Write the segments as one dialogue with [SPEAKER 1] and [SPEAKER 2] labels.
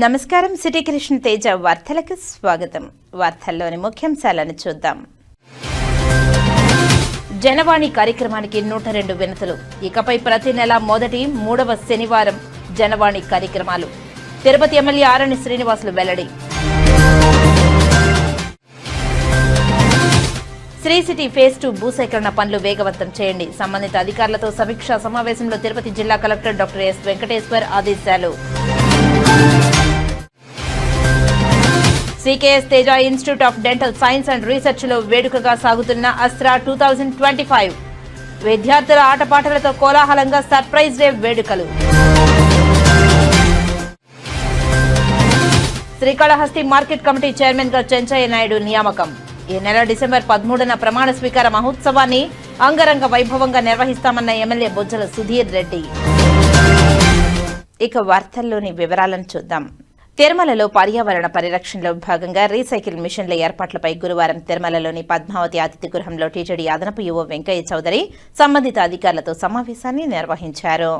[SPEAKER 1] నమస్కారం. సిటీ కృష్ణ తేజ వార్తలకు స్వాగతం. వార్తల్లోని ముఖ్యాంశాలను చూద్దాం. జనవాణి కార్యక్రమానికి 102 వినతులు. ఇకపై ప్రతి నెల మొదటి 3వ శనివారం జనవాణి కార్యక్రమాలు. తిరుపతి ఎమ్మెల్యే ఆరణి శ్రీనివాసులు వెల్లడి. శ్రీ సిటీ ఫేజ్ 2 భూసేకరణ పనులు వేగవంతం చేయండి. సంబంధిత అధికారులతో సమీక్షా సమావేశంలో తిరుపతి జిల్లా కలెక్టర్ డాక్టర్ ఎస్ వెంకటేశ్వర్ ఆదేశాలు. CKS Teja institute of dental science and research లో వేడుకగా సాగుతున్న అస్త్రా 2025 విద్యార్థుల ఆటపాటలతో కోలాహలంగా సర్ప్రైజ్ డే వేడుకలు. శ్రీకాళహస్తి మార్కెట్ కమిటీ చైర్మన్ గా చెంచయ్య నాయుడు నియామకం. ఈ నెల డిసెంబర్ 13న ప్రమాణ స్వీకార మహోత్సవాన్ని అంగరంగ వైభవంగా నిర్వహిస్తామన్న ఎమ్మెల్యే బొజ్జల సుధీర్ రెడ్డి. ఇక వార్తల్లోని వివరాలను చూద్దాం. తిరుమలలో పర్యావరణ పరిరక్షణలో భాగంగా రీసైకిల్ మిషన్ల ఏర్పాట్లపై గురువారం తిరుమలలోని పద్మావతి అతిథి గృహంలో టీటీడీ అదనపు ఈవో వెంకయ్య చౌదరి సంబంధిత అధికారులతో సమావేశాన్ని నిర్వహించారు.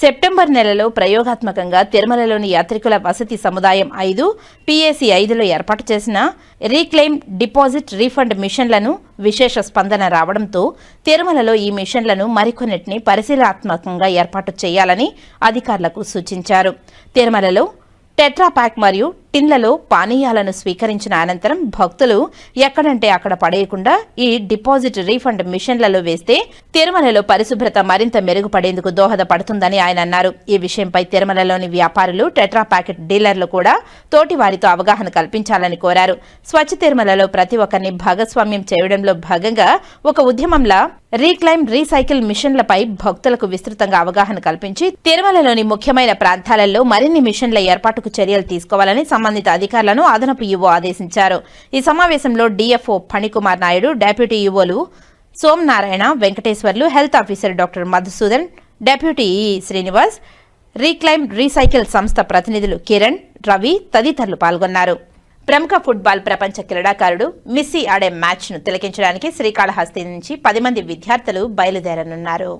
[SPEAKER 1] సెప్టెంబర్ నెలలో ప్రయోగాత్మకంగా తిరుమలలోని యాత్రికుల వసతి సముదాయం 5, పీఏసీ 5లో ఏర్పాటు చేసిన రీక్లెయిమ్ డిపాజిట్ రీఫండ్ మిషన్లను విశేష స్పందన రావడంతో తిరుమలలో ఈ మిషన్లను మరికొన్నిటిని పరిశీలనాత్మకంగా ఏర్పాటు చేయాలని అధికారులకు సూచించారు. తిరుమలలో టెట్రాప్యాక్ మరియు టిన్లలో పానీయాలను స్వీకరించిన అనంతరం భక్తులు ఎక్కడంటే అక్కడ పడేయకుండా ఈ డిపాజిట్ రీఫండ్ మిషన్లలో వేస్తే తిరుమలలో పరిశుభ్రత మరింత మెరుగుపడేందుకు దోహదపడుతుందని ఆయన అన్నారు. ఈ విషయంపై తిరుమలలోని వ్యాపారులు, టెట్రాప్యాకెట్ డీలర్లు కూడా తోటి వారితో అవగాహన కల్పించాలని కోరారు. స్వచ్ఛ తిరుమలలో ప్రతి ఒక్కరిని భాగస్వామ్యం చేయడంలో భాగంగా ఒక ఉద్యమంలా రీక్లైమ్ రీసైకిల్ మిషన్లపై భక్తులకు విస్తృతంగా అవగాహన కల్పించి తిరుమలలోని ముఖ్యమైన ప్రాంతాలలో మరిన్ని మిషన్ల ఏర్పాటుకు చర్యలు తీసుకోవాలని సంబంధిత అధికారులను అదనపు ఈవో ఆదేశించారు. ఈ సమావేశంలో డీఎఫ్ఓ ఫణికుమార్ నాయుడు, డెప్యూటీ ఈవోలు Somanarayana, Venkateswarlu, health officer doctor Madhusudan, deputy ఈ శ్రీనివాస్, రీక్లైమ్ రీసైకిల్ సంస్థ ప్రతినిధులు కిరణ్, రవి తదితరులు పాల్గొన్నారు. ప్రముఖ ఫుట్బాల్ ప్రపంచ క్రీడాకారుడు మిస్సీ ఆడే మ్యాచ్ను తిలకించడానికి శ్రీకాళహస్తి నుంచి 10 మంది విద్యార్థులు బయలుదేరనున్నారు.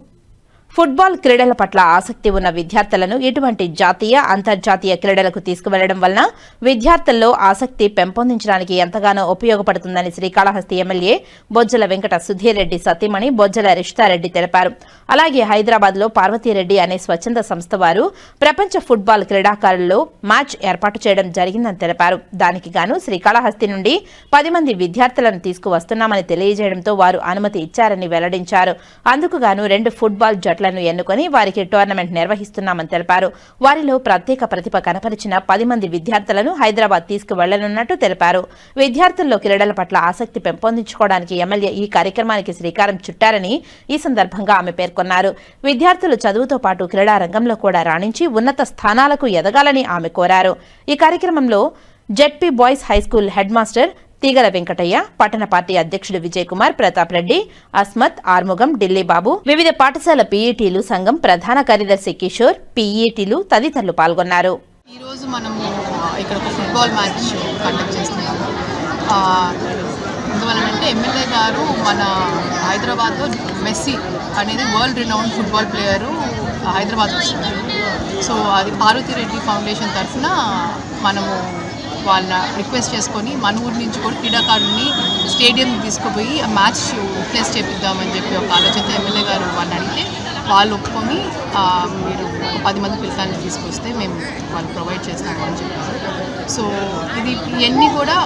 [SPEAKER 1] ఫుట్బాల్ క్రీడల పట్ల ఆసక్తి ఉన్న విద్యార్థులను ఇటువంటి జాతీయ, అంతర్జాతీయ క్రీడలకు తీసుకువెళ్లడం వలన విద్యార్థుల్లో ఆసక్తి పెంపొందించడానికి ఎంతగానో ఉపయోగపడుతుందని శ్రీకాళహస్తి ఎమ్మెల్యే బొజ్జల వెంకట సుధీర్ రెడ్డి సతీమణి బొజ్జల రిషితారెడ్డి తెలిపారు. అలాగే హైదరాబాద్లో పార్వతీరెడ్డి అనే స్వచ్ఛంద సంస్థ వారు ప్రపంచ ఫుట్బాల్ క్రీడాకారుల్లో మ్యాచ్ ఏర్పాటు చేయడం జరిగిందని తెలిపారు. దానికి గాను శ్రీకాళహస్తి నుండి 10 మంది విద్యార్థులను తీసుకువస్తున్నామని తెలియజేయడంతో వారు అనుమతి ఇచ్చారని వెల్లడించారు. అందుకు గాను 2 ఫుట్బాల్ జట్లను ఎన్నుకొని వారికి టోర్నమెంట్ నిర్వహిస్తున్నామని తెలిపారు. వారిలో ప్రత్యేక ప్రతిభ కనపరిచిన 10 మంది విద్యార్థులను హైదరాబాద్ తీసుకువెళ్లనున్నట్టు తెలిపారు. విద్యార్థుల్లో క్రీడల పట్ల ఆసక్తి పెంపొందించుకోవడానికి ఎమ్మెల్యే ఈ కార్యక్రమానికి శ్రీకారం చుట్టారని ఈ సందర్భంగా ఆమె పేర్కొన్నారు. విద్యార్థులు చదువుతో పాటు క్రీడా రంగంలో కూడా రాణించి ఉన్నత స్థానాలకు ఎదగాలని ఆమె కోరారు. ఈ కార్యక్రమంలో ZP boys high school head master తీగల వెంకటయ్య, పట్టణ పార్టీ అధ్యక్షుడు విజయ్ కుమార్, ప్రతాప్ రెడ్డి, అస్మత్, ఆర్ముగం, ఢిల్లీ బాబు, వివిధ పాఠశాల పీఈటీలు సంఘం ప్రధాన కార్యదర్శి కిషోర్, పీఈటీలు తదితరులు పాల్గొన్నారు.
[SPEAKER 2] ఈ రోజు మనం ఇక్కడ ఒక ఫుట్బాల్ మ్యాచ్ కండక్ట్ చేస్తున్నాము. ఎందువలనంటే ఎమ్మెల్యే గారు మన హైదరాబాద్లో మెస్సీ అనేది world renowned football player Hyderabad వస్తున్నారు. సో అది పార్వతీరెడ్డి ఫౌండేషన్ తరఫున మనము వాళ్ళ రిక్వెస్ట్ చేసుకొని మన ఊరి నుంచి కూడా క్రీడాకారుని స్టేడియం తీసుకుపోయి ఆ మ్యాచ్ విట్నెస్ చేపిద్దామని చెప్పి ఒక ఆలోచనతో ఎమ్మెల్యే గారు వాళ్ళని అడిగితే వాళ్ళు ఒప్పుకొని మీరు 10 మంది పిల్లకాయలని తీసుకొస్తే మేము వాళ్ళు ప్రొవైడ్ చేస్తాము అని చెప్పారు. సో ఇవన్నీ కూడా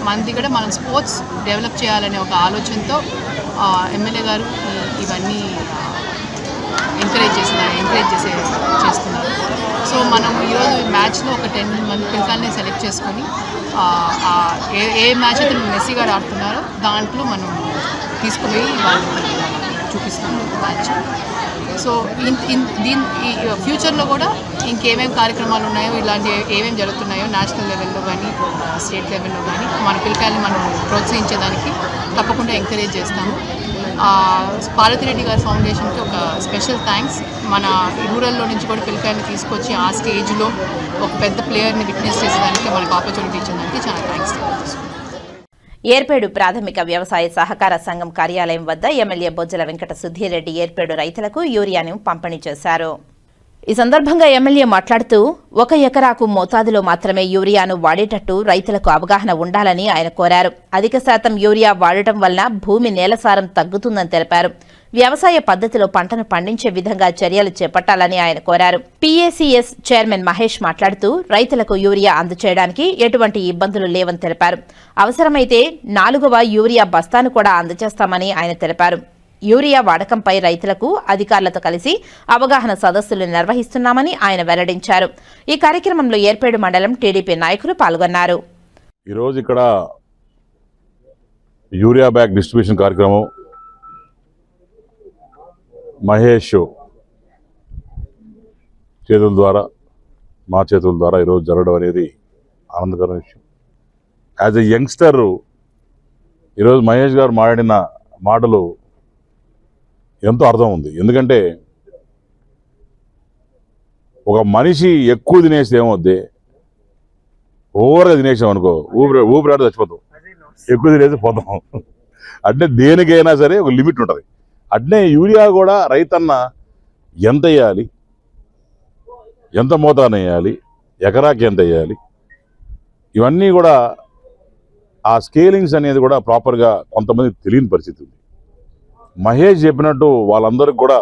[SPEAKER 2] మనది కూడా మనం స్పోర్ట్స్ డెవలప్ చేయాలనే ఒక ఆలోచనతో ఎమ్మెల్యే గారు ఇవన్నీ ఎంకరేజ్ చేస్తున్నారు. సో మనం ఈరోజు మ్యాచ్లో ఒక 10 మంది పిల్లకాయలని సెలెక్ట్ చేసుకొని ఏ మ్యాచ్ అయితే మెస్సీ గారు ఆడుతున్నారో దాంట్లో మనం తీసుకుపోయి వాళ్ళు చూపిస్తాం మ్యాచ్. సో ఈ ఫ్యూచర్లో కూడా ఇంకేమేమి కార్యక్రమాలు ఉన్నాయో, ఇలాంటి ఏమేమి జరుగుతున్నాయో నేషనల్ లెవెల్లో కానీ స్టేట్ లెవెల్లో కానీ మన పిల్లకాయలని మనం ప్రోత్సహించేదానికి తప్పకుండా ఎంకరేజ్ చేస్తాము. పార్వతీరెడ్డి గారి ఫౌండేషన్కి ఒక స్పెషల్ థ్యాంక్స్. మన రూరల్లో నుంచి కూడా పిల్లకాయని తీసుకొచ్చి ఆ స్టేజ్లో ఒక పెద్ద ప్లేయర్ని విట్నెస్ చేసేదానికి మనకు ఆపర్చునిటీ ఇచ్చేదానికి చాలా థ్యాంక్స్.
[SPEAKER 1] ఏర్పేడు ప్రాథమిక వ్యవసాయ సహకార సంఘం కార్యాలయం వద్ద ఎమ్మెల్యే బొజ్జల వెంకట సుధీర్ రెడ్డి ఏర్పేడు రైతులకు యూరియాను పంపిణీ చేశారు. ఈ సందర్భంగా ఎమ్మెల్యే మాట్లాడుతూ 1 ఎకరాకు మోతాదులో మాత్రమే యూరియాను వాడేటట్టు రైతులకు అవగాహన ఉండాలని ఆయన కోరారు. అధిక శాతం యూరియా వాడటం వలన భూమి నేలసారం తగ్గుతుందని తెలిపారు. వ్యవసాయ పద్ధతిలో పంటను పండించే విధంగా చర్యలు చేపట్టాలని ఆయన కోరారు. పీఏసీఎస్ చైర్మన్ మహేష్ మాట్లాడుతూ రైతులకు యూరియా అందజేయడానికి ఎటువంటి ఇబ్బందులు లేవని తెలిపారు. అవసరమైతే 4వ యూరియా బస్తాను కూడా అందజేస్తామని ఆయన తెలిపారు. యూరియా వాడకంపై రైతులకు అధికారులతో కలిసి అవగాహన సదస్సులు నిర్వహిస్తున్నామని ఆయన వెల్లడించారు. ఈ కార్యక్రమంలో ఏర్పేడు మండలం టీడీపీ నాయకులు పాల్గొన్నారు.
[SPEAKER 3] ఈరోజు ఇక్కడ యూరియా బ్యాగ్ డిస్ట్రిబ్యూషన్ కార్యక్రమం మహేష్ చేతుల ద్వారా మా చేతుల ద్వారా ఈరోజు జరగడం అనేది ఆనందకరమైన విషయం. యాజ్ ఎ యంగ్స్టర్ ఈరోజు మహేష్ గారు మాట్లాడిన మాటలు ఎంతో అర్థం ఉంది. ఎందుకంటే ఒక మనిషి ఎక్కువ తినేస్తే ఏమవుద్ది, ఓవర్గా తినేసాం అనుకో ఊపిరాడు చచ్చిపోతాం, ఎక్కువ తినేసి పోతాం. అంటే దేనికైనా సరే ఒక లిమిట్ ఉంటుంది. అట్నే యూరియా కూడా రైతన్న ఎంత వేయాలి, ఎంత మోతాదున వేయాలి, ఎకరాకి ఎంత వేయాలి, ఇవన్నీ కూడా ఆ స్కేలింగ్స్ అనేది కూడా ప్రాపర్గా కొంతమంది తెలియని పరిస్థితి ఉంది. మహేష్ చెప్పినట్టు వాళ్ళందరికీ కూడా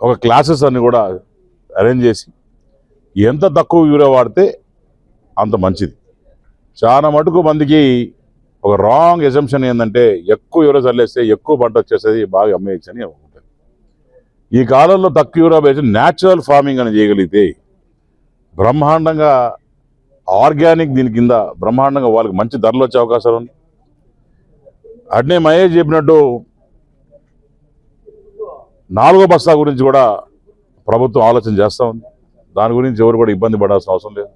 [SPEAKER 3] ఒక క్లాసెస్ అన్ని కూడా అరేంజ్ చేసి ఎంత తక్కువ యూరియా వాడితే అంత మంచిది. చాలా మటుకు మందికి ఒక రాంగ్ ఎజంప్షన్ ఏంటంటే ఎక్కువ యూరియా చల్లేస్తే ఎక్కువ పంట వచ్చేసేది, బాగా అమ్మేయచ్చు అని ఉంటుంది. ఈ కాలంలో తక్కువ యూరియా వేసి న్యాచురల్ ఫార్మింగ్ అని చేయగలిగితే బ్రహ్మాండంగా ఆర్గానిక్ దీని కింద బ్రహ్మాండంగా వాళ్ళకి మంచి ధరలు వచ్చే అవకాశాలు ఉంది. అట్నే మహేష్ చెప్పినట్టు 4వ బస్తా గురించి కూడా ప్రభుత్వం ఆలోచన చేస్తూ ఉంది. దాని గురించి ఎవరు కూడా ఇబ్బంది పడాల్సిన అవసరం లేదు.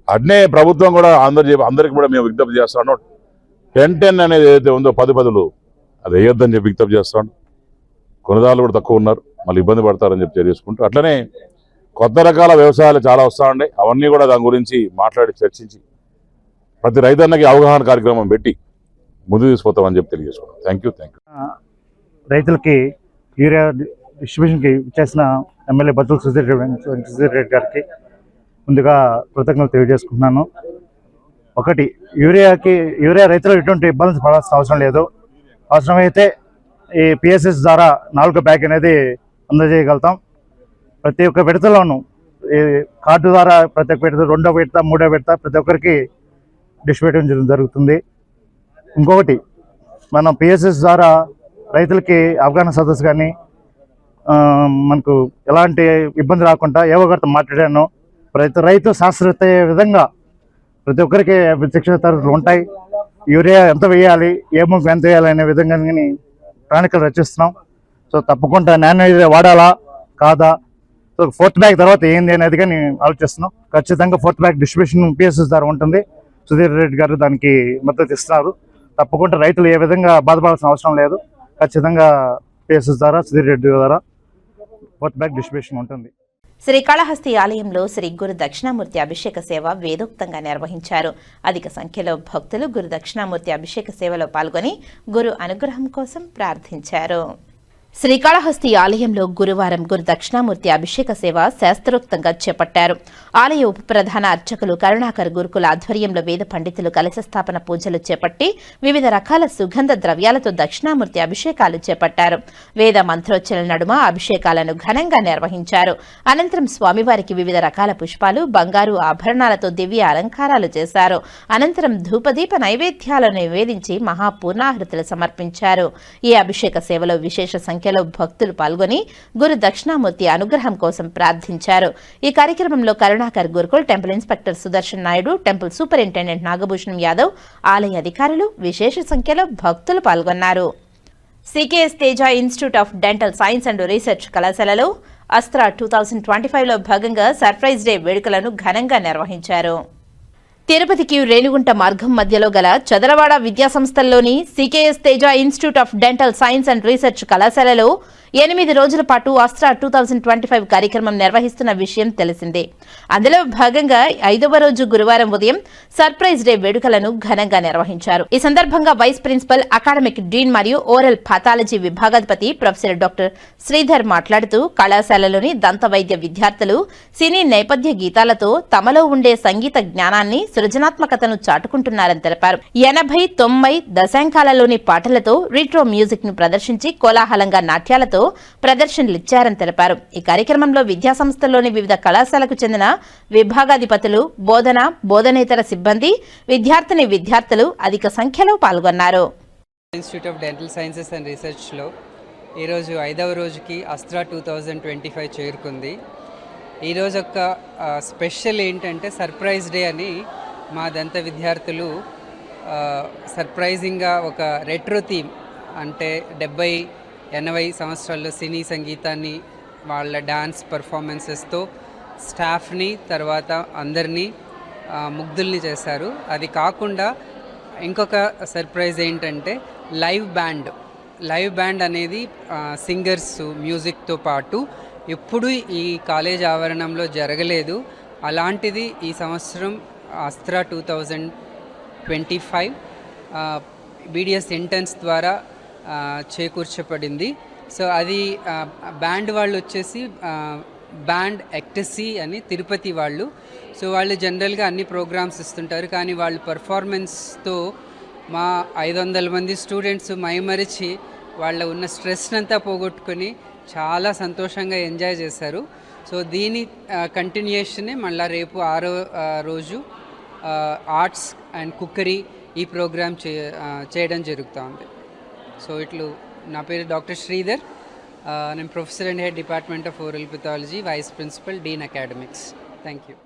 [SPEAKER 3] అట్నే ప్రభుత్వం కూడా అందరికి కూడా మేము విజ్ఞప్తి చేస్తాను, 10-10 అనేది ఏదైతే ఉందో 10 అది వేయొద్దని చెప్పి విజ్ఞప్తి చేస్తాను. కొనుదాలు కూడా తక్కువ ఉన్నారు, మళ్ళీ ఇబ్బంది పడతారని చెప్పి తెలియజేసుకుంటూ, అట్లనే కొత్త రకాల వ్యవసాయాలు చాలా వస్తూ ఉన్నాయి. అవన్నీ కూడా దాని గురించి మాట్లాడి చర్చించి ప్రతి రైతన్నకి అవగాహన కార్యక్రమం పెట్టి ముందు తీసుకుపోతామని చెప్పి తెలియజేసుకున్నాం. Thank you.
[SPEAKER 4] రైతులకి యూరియా డిస్ట్రిబ్యూషన్కి చేసిన ఎమ్మెల్యే బత్తుల సుధీర్ రెడ్డి గారికి ముందుగా కృతజ్ఞతలు తెలియజేసుకుంటున్నాను. ఒకటి, యూరియా రైతులు ఎటువంటి ఇబ్బంది పడాల్సిన అవసరం లేదు. అవసరమైతే ఈ పిఎస్ఎస్ ద్వారా 4వ బ్యాగ్ అనేది అందజేయగలుగుతాం. ప్రతి ఒక్క విడతలోనూ ఈ కార్డు ద్వారా ప్రతి ఒక్క విడత 2వ విడత 3వ విడత ప్రతి ఒక్కరికి డిస్ట్రిబ్యూట్ జరుగుతుంది. ఇంకొకటి, మనం పిఎస్ఎస్ ద్వారా రైతులకి అవగాహన సదస్సు కానీ మనకు ఎలాంటి ఇబ్బంది రాకుండా ఏవో ఒకరితో మాట్లాడాను. రైతు శాస్త్రవేత్త విధంగా ప్రతి ఒక్కరికి శిక్షణ తరగతులు ఉంటాయి. యూరియా ఎంత వేయాలి, ఏ మొక్క ఎంత వేయాలి అనే విధంగా ప్రణాళికలు రచిస్తున్నాం. సో తప్పకుండా నానో యూరియా వాడాలా కాదా, సో 4th బ్యాగ్ తర్వాత ఏంది అనేది కానీ ఆలోచిస్తున్నాం. ఖచ్చితంగా 4th బ్యాగ్ డిస్ట్రిబ్యూషన్ పిఎస్ఎస్ ద్వారా ఉంటుంది. సుధీర్ రెడ్డి గారు దానికి మద్దతు ఇస్తున్నారు. తప్పకుండా రైతులు ఏ విధంగా బాధపడాల్సిన అవసరం లేదు. ఖచ్చితంగా పిఎస్ఎస్ ద్వారా సుధీర్ రెడ్డి ద్వారా 4th బ్యాగ్ డిస్ట్రిబ్యూషన్ ఉంటుంది.
[SPEAKER 1] శ్రీకాళహస్తి ఆలయంలో శ్రీ గురు దక్షిణామూర్తి అభిషేక సేవ వేదోక్తంగా నిర్వహించారు. అధిక సంఖ్యలో భక్తులు గురు దక్షిణామూర్తి అభిషేక సేవలో పాల్గొని గురు అనుగ్రహం కోసం ప్రార్థించారు. శ్రీకాళహస్తి ఆలయంలో గురువారం గురు దక్షిణామూర్తి అభిషేక సేవ శాస్త్రోక్తంగా చేపట్టారు. ఆలయ ఉప ప్రధాన అర్చకులు కరుణాకర్ గురుకుల ఆధ్వర్యంలో వేద పండితులు కలశ స్థాపన పూజలు చేపట్టి వివిధ రకాల సుగంధ ద్రవ్యాలతో దక్షిణామూర్తి అభిషేకాలు చేపట్టారు. వేద మంత్రోచ్చరణ నడుమ అభిషేకాలను ఘనంగా నిర్వహించారు. అనంతరం స్వామివారికి వివిధ రకాల పుష్పాలు, బంగారు ఆభరణాలతో దివ్య అలంకారాలు చేశారు. అనంతరం ధూపదీప నైవేద్యాలను నివేదించి మహాపూర్ణాహృతులు సమర్పించారు. ఈ అభిషేక సేవలో విశేష సంఖ్యలో భక్తులు పాల్గొని గురు దక్షిణామూర్తి అనుగ్రహం కోసం ప్రార్థించారు. ఈ కార్యక్రమంలో Karunakar Gurukul temple inspector Sudarshan Naidu, temple superintendent Nagabhushanam Yadav, ఆలయ అధికారులు, విశేష సంఖ్యలో భక్తులు పాల్గొన్నారు. CKS Teja institute of dental science and research కళాశాలలో అస్త్రా 2025లో భాగంగా సర్ప్రైజ్ డే వేడుకలను ఘనంగా నిర్వహించారు. తిరుపతికి రేణిగుంట మార్గం మధ్యలో గల చదలవాడ విద్యాసంస్థల్లోని CKS Teja institute of dental science and research కళాశాలలో 8 రోజుల పాటు అస్త్రా 2025 కార్యక్రమం నిర్వహిస్తున్న విషయం తెలిసిందే. అందులో భాగంగా 5వ రోజు గురువారం ఉదయం సర్ప్రైజ్ డే వేడుకలను ఘనంగా నిర్వహించారు. ఈ సందర్భంగా వైస్ ప్రిన్సిపల్, అకాడమిక్ డీన్ మరియు ఓరల్ పాథాలజీ విభాగాధిపతి ప్రొఫెసర్ డాక్టర్ శ్రీధర్ మాట్లాడుతూ కళాశాలలోని దంత వైద్య విద్యార్థులు సినీ నేపథ్య గీతాలతో తమలో ఉండే సంగీత జ్ఞానాన్ని, సృజనాత్మకతను చాటుకుంటున్నారని తెలిపారు. 80, 90 దశాంకాలలోని పాటలతో రీట్రో మ్యూజిక్ ను ప్రదర్శించి కోలాహలంగా నాట్యాలతో ప్రదర్శనలిచ్చారని తెలిపారు. ఈ కార్యక్రమంలో విద్యాసంస్థల్లోని వివిధ కళాశాలకు చెందిన విభాగాధిపతులు, బోధనేతర సిబ్బంది, విద్యార్థులు అధిక సంఖ్యలో పాల్గొన్నారు.
[SPEAKER 5] Institute of dental sciences and రీసెర్చ్లో ఈరోజు 5వ రోజుకి అస్త్రా 2025 చేరుకుంది. ఈరోజు ఒక స్పెషల్ ఏంటంటే సర్ప్రైజ్ డే అని మా దంత విద్యార్థులు సర్ప్రైజింగ్గా ఒక రెట్రో థీమ్, అంటే 70-80 సంవత్సరాల్లో సినీ సంగీతాన్ని వాళ్ళ డ్యాన్స్ పర్ఫార్మెన్సెస్తో స్టాఫ్ని తర్వాత అందరినీ ముగ్ధుల్ని చేశారు. అది కాకుండా ఇంకొక సర్ప్రైజ్ ఏంటంటే లైవ్ బ్యాండ్ అనేది సింగర్స్, మ్యూజిక్తో పాటు ఎప్పుడూ ఈ కాలేజ్ ఆవరణంలో జరగలేదు. అలాంటిది ఈ సంవత్సరం అస్త్రా 2025 బీడిఎస్ ఇంటర్న్స్ ద్వారా చేకూర్చబడింది. సో అది బ్యాండ్ వాళ్ళు వచ్చేసి బ్యాండ్ ఎక్టసీ అని తిరుపతి వాళ్ళు. సో వాళ్ళు జనరల్గా అన్ని ప్రోగ్రామ్స్ ఇస్తుంటారు, కానీ వాళ్ళు పర్ఫార్మెన్స్తో మా 500 మంది స్టూడెంట్స్ మైమరిచి వాళ్ళ ఉన్న స్ట్రెస్నంతా పోగొట్టుకొని చాలా సంతోషంగా ఎంజాయ్ చేశారు. సో దీని కంటిన్యూషనే మళ్ళీ రేపు 6వ రోజు ఆర్ట్స్ అండ్ కుక్కరీ ఈ ప్రోగ్రామ్ చేయడం జరుగుతుంది. సో నా పేరు డాక్టర్ శ్రీధర్, నేను professor and head department of oral pathology, vice principal, dean academics. Thank you.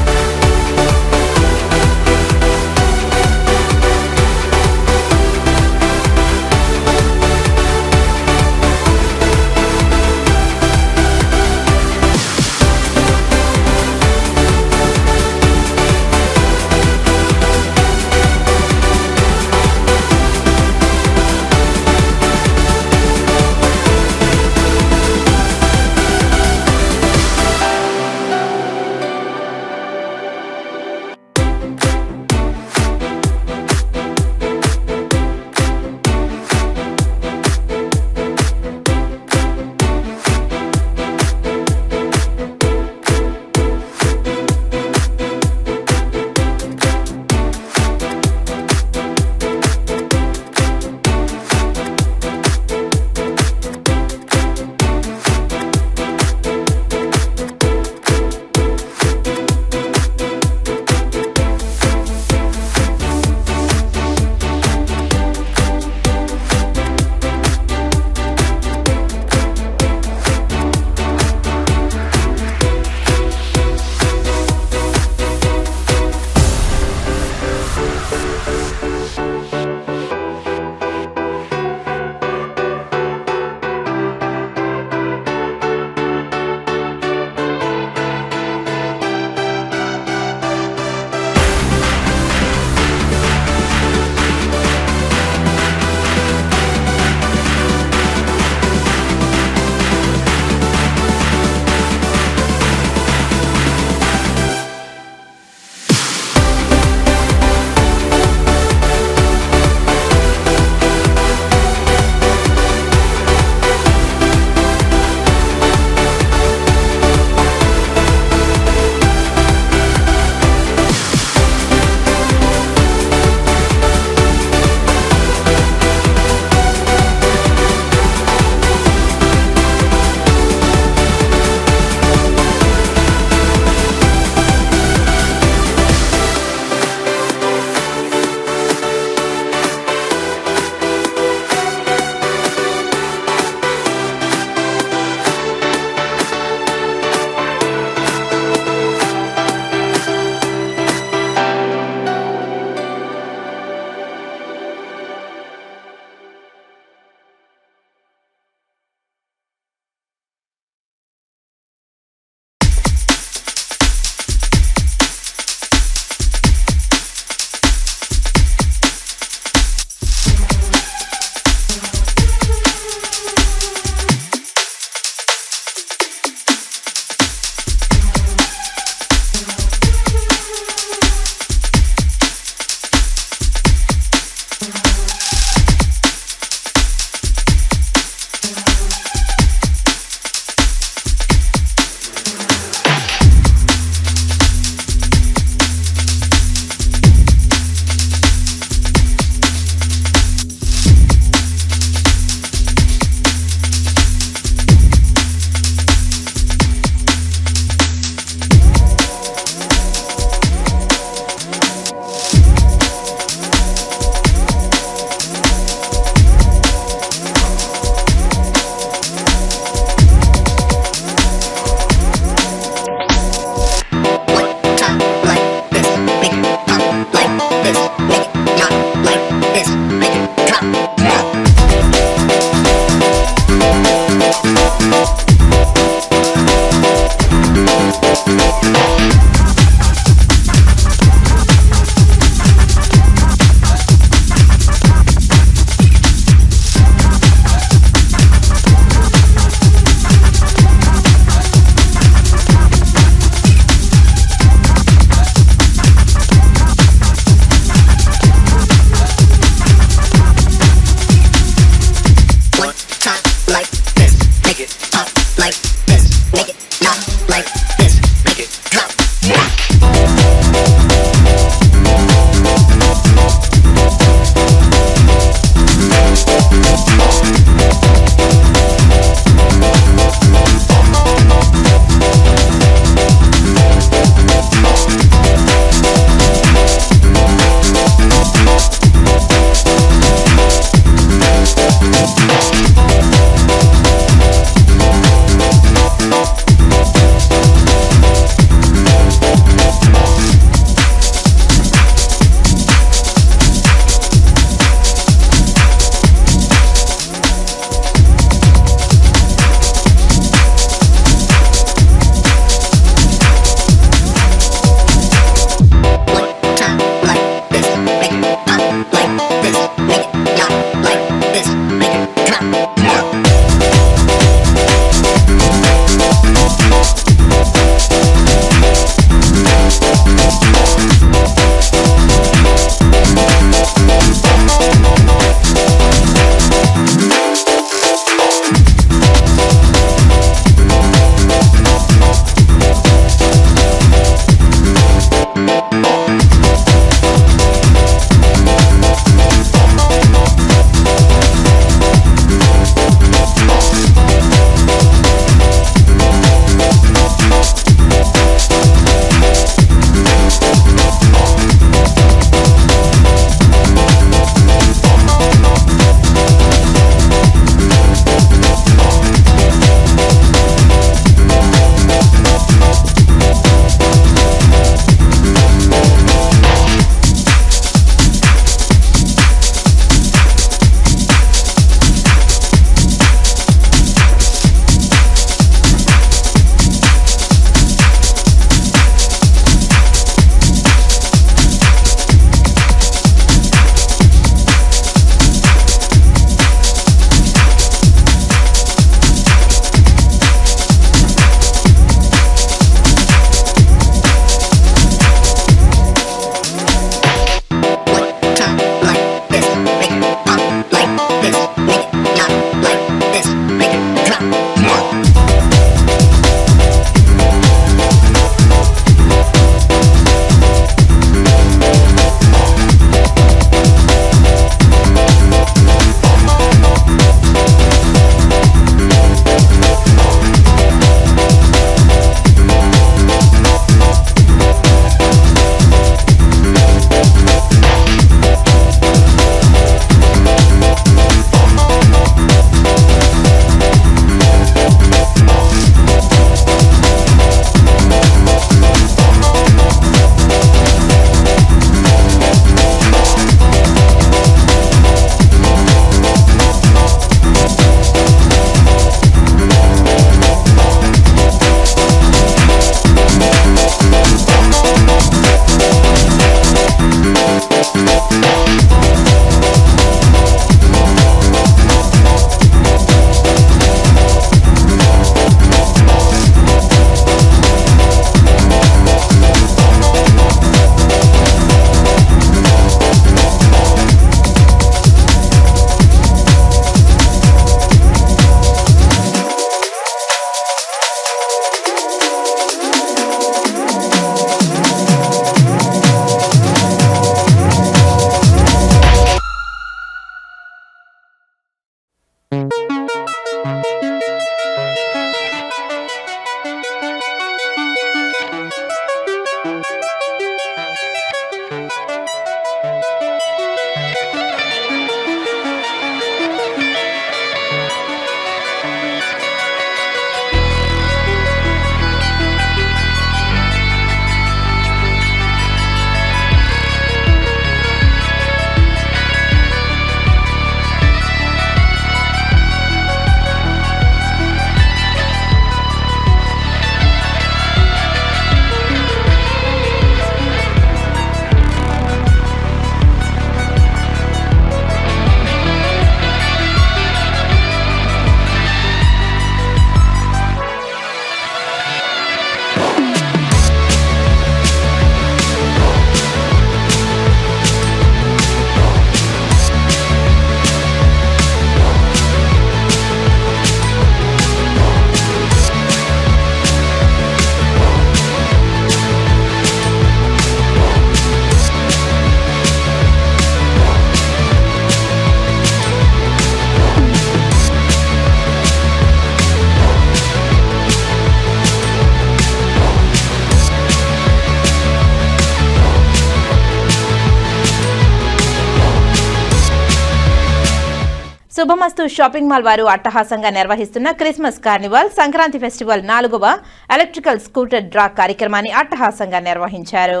[SPEAKER 1] Shubhamastu shopping mall వారు అట్టహాసంగా నిర్వహిస్తున్న క్రిస్మస్ కార్నివాల్ సంక్రాంతి ఫెస్టివల్ 4వ ఎలక్ట్రికల్ స్కూటర్ డ్రా కార్యక్రమాన్ని అట్టహాసంగా నిర్వహించారు.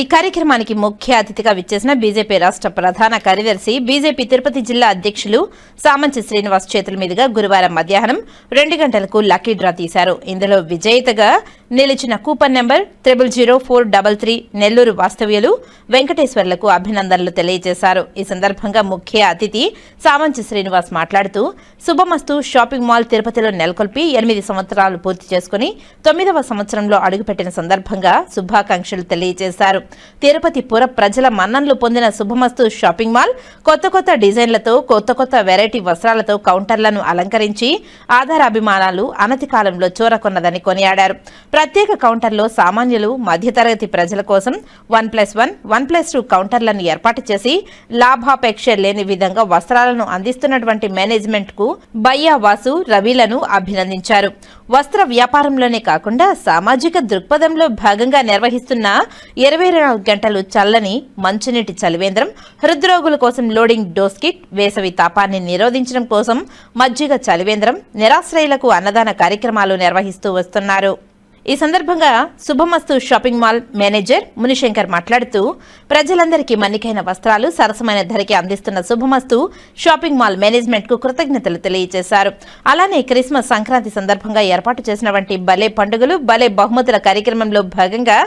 [SPEAKER 1] ఈ కార్యక్రమానికి ముఖ్య అతిథిగా విచ్చేసిన బీజేపీ రాష్ట్ర ప్రధాన కార్యదర్శి బీజేపీ తిరుపతి జిల్లా అధ్యక్షులు సామంచి శ్రీనివాస్ చేతుల మీదుగా గురువారం మధ్యాహ్నం 2 గంటలకు లక్కీ డ్రా తీశారు. ఇందులో విజేతగా నిలిచిన కూపన్ నెంబర్ 000433 నెల్లూరు వాస్తవ్యులు వెంకటేశ్వర్లకు అభినందనలు తెలియజేశారు. ఈ సందర్భంగా ముఖ్య అతిథి సామంచి శ్రీనివాస్ మాట్లాడుతూ శుభమస్తు షాపింగ్ మాల్ తిరుపతిలో నెలకొల్పి 8 సంవత్సరాలు పూర్తి చేసుకుని 9వ సంవత్సరంలో అడుగుపెట్టిన సందర్భంగా శుభాకాంక్షలు తెలియజేశారు. తిరుపతి పుర ప్రజల మన్ననలు పొందిన శుభమస్తు షాపింగ్ మాల్ కొత్త డిజైన్లతో కొత్త వెరైటీ వస్త్రాలతో కౌంటర్లను అలంకరించి ఆధారాభిమానాలు అనతి కాలంలో చూరకొన్నదని కొనియాడారు. ప్రత్యేక కౌంటర్లో సామాన్యులు మధ్యతరగతి ప్రజల కోసం 1+1, 1+2 కౌంటర్లను ఏర్పాటు చేసి లాభాపేక్ష లేని విధంగా వస్త్రాలను అందిస్తున్నటువంటి మేనేజ్మెంట్ కు బయ్యా వాసు రవిలను అభినందించారు. వస్త్ర వ్యాపారంలోనే కాకుండా సామాజిక దృక్పథంలో భాగంగా నిర్వహిస్తున్న 24 గంటలు చల్లని మంచునీటి చలివేంద్రం, హృద్రోగుల కోసం లోడింగ్ డోస్ కిట్, వేసవి తాపాన్ని నిరోధించడం కోసం మజ్జిగ చలివేంద్రం, నిరాశ్రయులకు అన్నదాన కార్యక్రమాలు నిర్వహిస్తూ వస్తున్నారు. ఈ సందర్భంగా శుభమస్తు షాపింగ్ మాల్ మేనేజర్ మునిశంకర్ మాట్లాడుతూ ప్రజలందరికీ మన్నికైన వస్త్రాలు సరసమైన ధరకి అందిస్తున్న శుభమస్తు షాపింగ్ మాల్ మేనేజ్మెంట్ కు కృతజ్ఞతలు తెలియజేశారు. అలానే క్రిస్మస్ సంక్రాంతి సందర్భంగా ఏర్పాటు చేసినటువంటి భలే పండుగలు భలే బహుమతుల కార్యక్రమంలో భాగంగా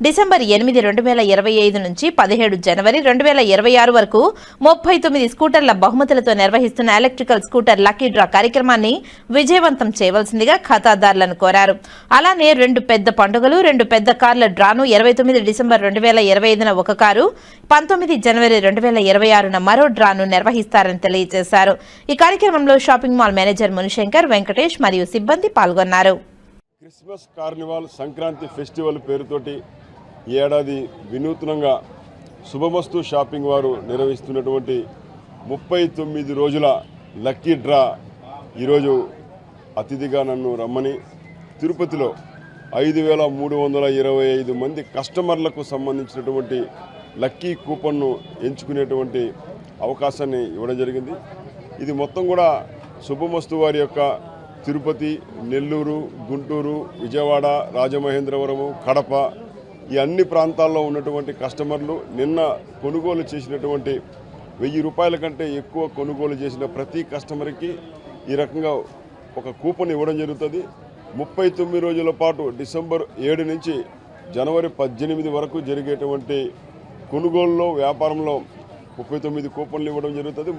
[SPEAKER 1] డిసెంబర్ 8, 2025 నుంచి 17 జనవరి 2026 వరకు 39 స్కూటర్ల బహుమతులతో నిర్వహిస్తున్న ఎలక్ట్రికల్ స్కూటర్ లక్కీ డ్రా కార్యక్రమాన్ని విజయవంతం చేయవలసిందిగా ఖాతాదారులను కోరారు. అలానే 2 పెద్ద పండుగలు 2 పెద్ద కార్ల డ్రాను 29 డిసెంబర్ 2025న ఒక కారు, 19 జనవరి 2026న మరో డ్రాను నిర్వహిస్తారని తెలియజేశారు. ఈ కార్యక్రమంలో shopping mall manager Munishankar, Venkatesh మరియు సిబ్బంది పాల్గొన్నారు.
[SPEAKER 6] క్రిస్మస్ కార్నివాల్ సంక్రాంతి ఫెస్టివల్ పేరుతోటి ఈ ఏడాది వినూత్నంగా శుభమస్తు షాపింగ్ వారు నిర్వహిస్తున్నటువంటి 39 రోజుల లక్కీ డ్రా ఈరోజు అతిథిగా నన్ను రమ్మని తిరుపతిలో 5,325 మంది కస్టమర్లకు సంబంధించినటువంటి లక్కీ కూపన్ను ఎంచుకునేటువంటి అవకాశాన్ని ఇవ్వడం జరిగింది. ఇది మొత్తం కూడా శుభమస్తు వారి యొక్క తిరుపతి, నెల్లూరు, గుంటూరు, విజయవాడ, రాజమహేంద్రవరము, కడప ఈ అన్ని ప్రాంతాల్లో ఉన్నటువంటి కస్టమర్లు నిన్న కొనుగోలు చేసినటువంటి 1000 రూపాయల కంటే ఎక్కువ కొనుగోలు చేసిన ప్రతి కస్టమర్కి ఈ రకంగా ఒక కూపన్ ఇవ్వడం జరుగుతుంది. 39 రోజుల పాటు డిసెంబర్ 7 నుంచి జనవరి 18 వరకు జరిగేటువంటి కొనుగోలులో వ్యాపారంలో 39 కూపన్లు ఇవ్వడం జరుగుతుంది.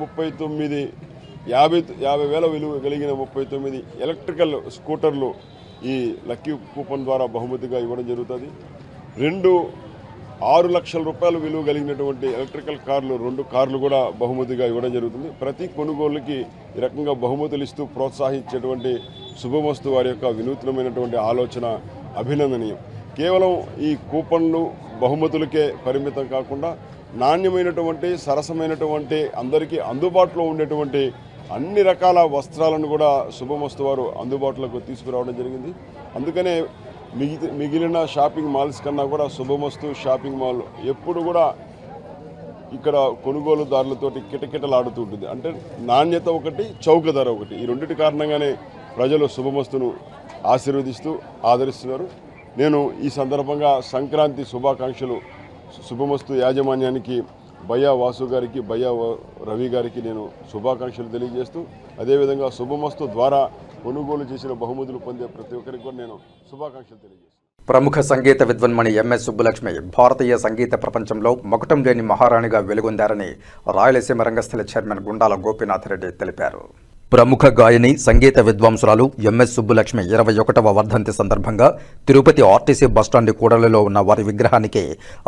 [SPEAKER 6] 50,000 విలువ కలిగిన 39 ఎలక్ట్రికల్ స్కూటర్లు ఈ లక్కీ కూపన్ ద్వారా బహుమతిగా ఇవ్వడం జరుగుతుంది. 6 లక్షల రూపాయలు విలువ కలిగినటువంటి ఎలక్ట్రికల్ కార్లు 2 కార్లు కూడా బహుమతిగా ఇవ్వడం జరుగుతుంది. ప్రతి కొనుగోలుకి ఈ రకంగా బహుమతులు ఇస్తూ ప్రోత్సహించేటువంటి శుభమస్తు వారి యొక్క వినూత్నమైనటువంటి ఆలోచన అభినందనీయం. కేవలం ఈ కూపన్లు బహుమతులకే పరిమితం కాకుండా నాణ్యమైనటువంటి సరసమైనటువంటి అందరికీ అందుబాటులో ఉండేటువంటి అన్ని రకాల వస్త్రాలను కూడా శుభమస్తు వారు అందుబాటులోకి తీసుకురావడం జరిగింది. అందుకనే మిగిలిన షాపింగ్ మాల్స్ కన్నా కూడా శుభమస్తు షాపింగ్ మాల్ ఎప్పుడు కూడా ఇక్కడ కొనుగోలుదారులతోటి కిటకిటలాడుతూ ఉంటుంది. అంటే నాణ్యత ఒకటి, చౌక ధర ఒకటి, ఈ రెండింటి కారణంగానే ప్రజలు శుభమస్తును ఆశీర్వదిస్తూ ఆదరిస్తున్నారు. నేను ఈ సందర్భంగా సంక్రాంతి శుభాకాంక్షలు శుభమస్తు యాజమాన్యానికి బయ్యా వాసు గారికి, బయ్యా రవి గారికి నేను శుభాకాంక్షలు తెలియజేస్తూ, అదేవిధంగా శుభమస్తు ద్వారా కొనుగోలు చేసిన బహుమతులు పొందే ప్రతి ఒక్కరికి కూడా నేను శుభాకాంక్షలు తెలియజేస్తాను.
[SPEAKER 7] ప్రముఖ సంగీత విద్వాన్మణి ఎంఎస్ సుబ్బులక్ష్మి భారతీయ సంగీత ప్రపంచంలో మకుటం లేని మహారాణిగా వెలుగొందారని రాయలసీమ రంగస్థల చైర్మన్ గుండాల గోపీనాథ్ రెడ్డి తెలిపారు. ప్రముఖ గాయని సంగీత విద్వాంసురాలు ఎంఎస్ సుబ్బులక్ష్మి 21వ వర్ధంతి సందర్భంగా తిరుపతి ఆర్టీసీ బస్టాండ్ కూడలిలో ఉన్న వారి విగ్రహానికి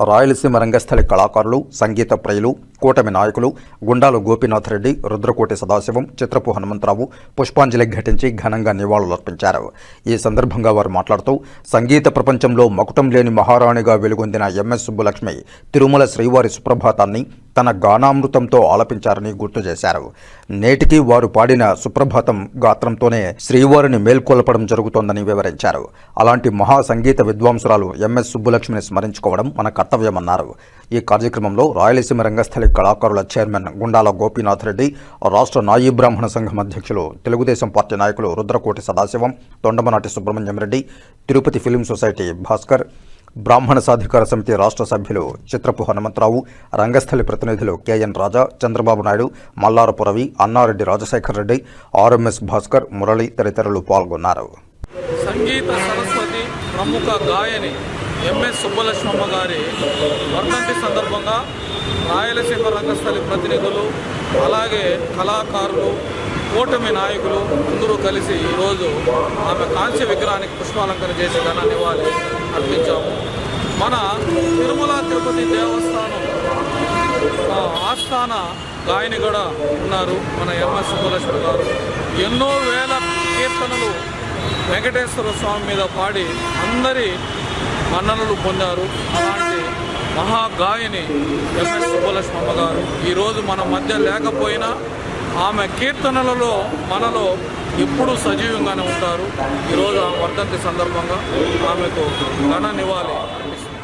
[SPEAKER 7] రాయలసీమ రంగస్థలి కళాకారులు, సంగీత ప్రియులు, కూటమి నాయకులు గుండాల గోపీనాథ్ రెడ్డి, రుద్రకోటి సదాశివం, చిత్రపు హనుమంతరావు పుష్పాంజలి ఘటించి ఘనంగా నివాళులర్పించారు. ఈ సందర్భంగా వారు మాట్లాడుతూ సంగీత ప్రపంచంలో మకుటం లేని మహారాణిగా వెలుగొందిన ఎంఎస్ సుబ్బులక్ష్మి తిరుమల శ్రీవారి సుప్రభాతాన్ని తన గానామృతంతో ఆలపించారని గుర్తు చేశారు. నేటికి వారు పాడిన సుప్రభాతం గాత్రంతోనే శ్రీవారిని మేల్కొల్పడం జరుగుతోందని వివరించారు. అలాంటి మహా సంగీత విద్వాంసురాలు ఎంఎస్ సుబ్బులక్ష్మిని స్మరించుకోవడం మన కర్తవ్యమన్నారు. ఈ కార్యక్రమంలో రాయలసీమ రంగస్థలి కళాకారుల చైర్మన్ గుండాల గోపీనాథ్ రెడ్డి, రాష్ట్ర నాయీ బ్రాహ్మణ సంఘం అధ్యక్షులు తెలుగుదేశం పార్టీ నాయకులు రుద్రకోటి సదాశివం, తొండమనాటి సుబ్రహ్మణ్యం రెడ్డి, తిరుపతి ఫిలిం సొసైటీ భాస్కర్, బ్రాహ్మణ సాధికార సమితి రాష్ట్ర సభ్యులు చిత్రపు హనుమంతరావు, రంగస్థలి ప్రతినిధులు కెఎన్ రాజా, చంద్రబాబు నాయుడు, మల్లారపు రవి, అన్నారెడ్డి రాజశేఖర్ రెడ్డి, ఆర్ఎంఎస్ భాస్కర్, మురళి తదితరులు పాల్గొన్నారు.
[SPEAKER 8] సంగీత సరస్వతి ప్రముఖ గాయని ఎంఎస్ సుబ్బలక్ష్మమ్మ గారి వర్ధంతి సందర్భంగా రాయలసీమ రంగస్థలి ప్రతినిధులు, అలాగే కళాకారులు, కూటమి నాయకులు అందరూ కలిసి ఈరోజు ఆమె కాంస్య విగ్రహానికి పుష్పాలంకరణ చేసి ఘన నివాళి అర్పించాము. మన తిరుమల తిరుపతి దేవస్థానం ఆస్థాన గాయని కూడా ఉన్నారు మన ఎంఎస్ సుబ్బలక్ష్మి గారు. ఎన్నో వేల కీర్తనలు వెంకటేశ్వర స్వామి మీద పాడి అందరి మన్ననలు పొందారు. అలాంటి మహాగాయని ఎంఎస్ సుబ్బలక్ష్మమ్మ గారు ఈరోజు మన మధ్య లేకపోయినా ఆమె కీర్తనలలో మనలో ఎప్పుడూ సజీవంగానే ఉంటారు. ఈరోజు ఆమె వర్ధంతి సందర్భంగా ఆమెకు ఘన నివాళి అర్పిస్తుంది.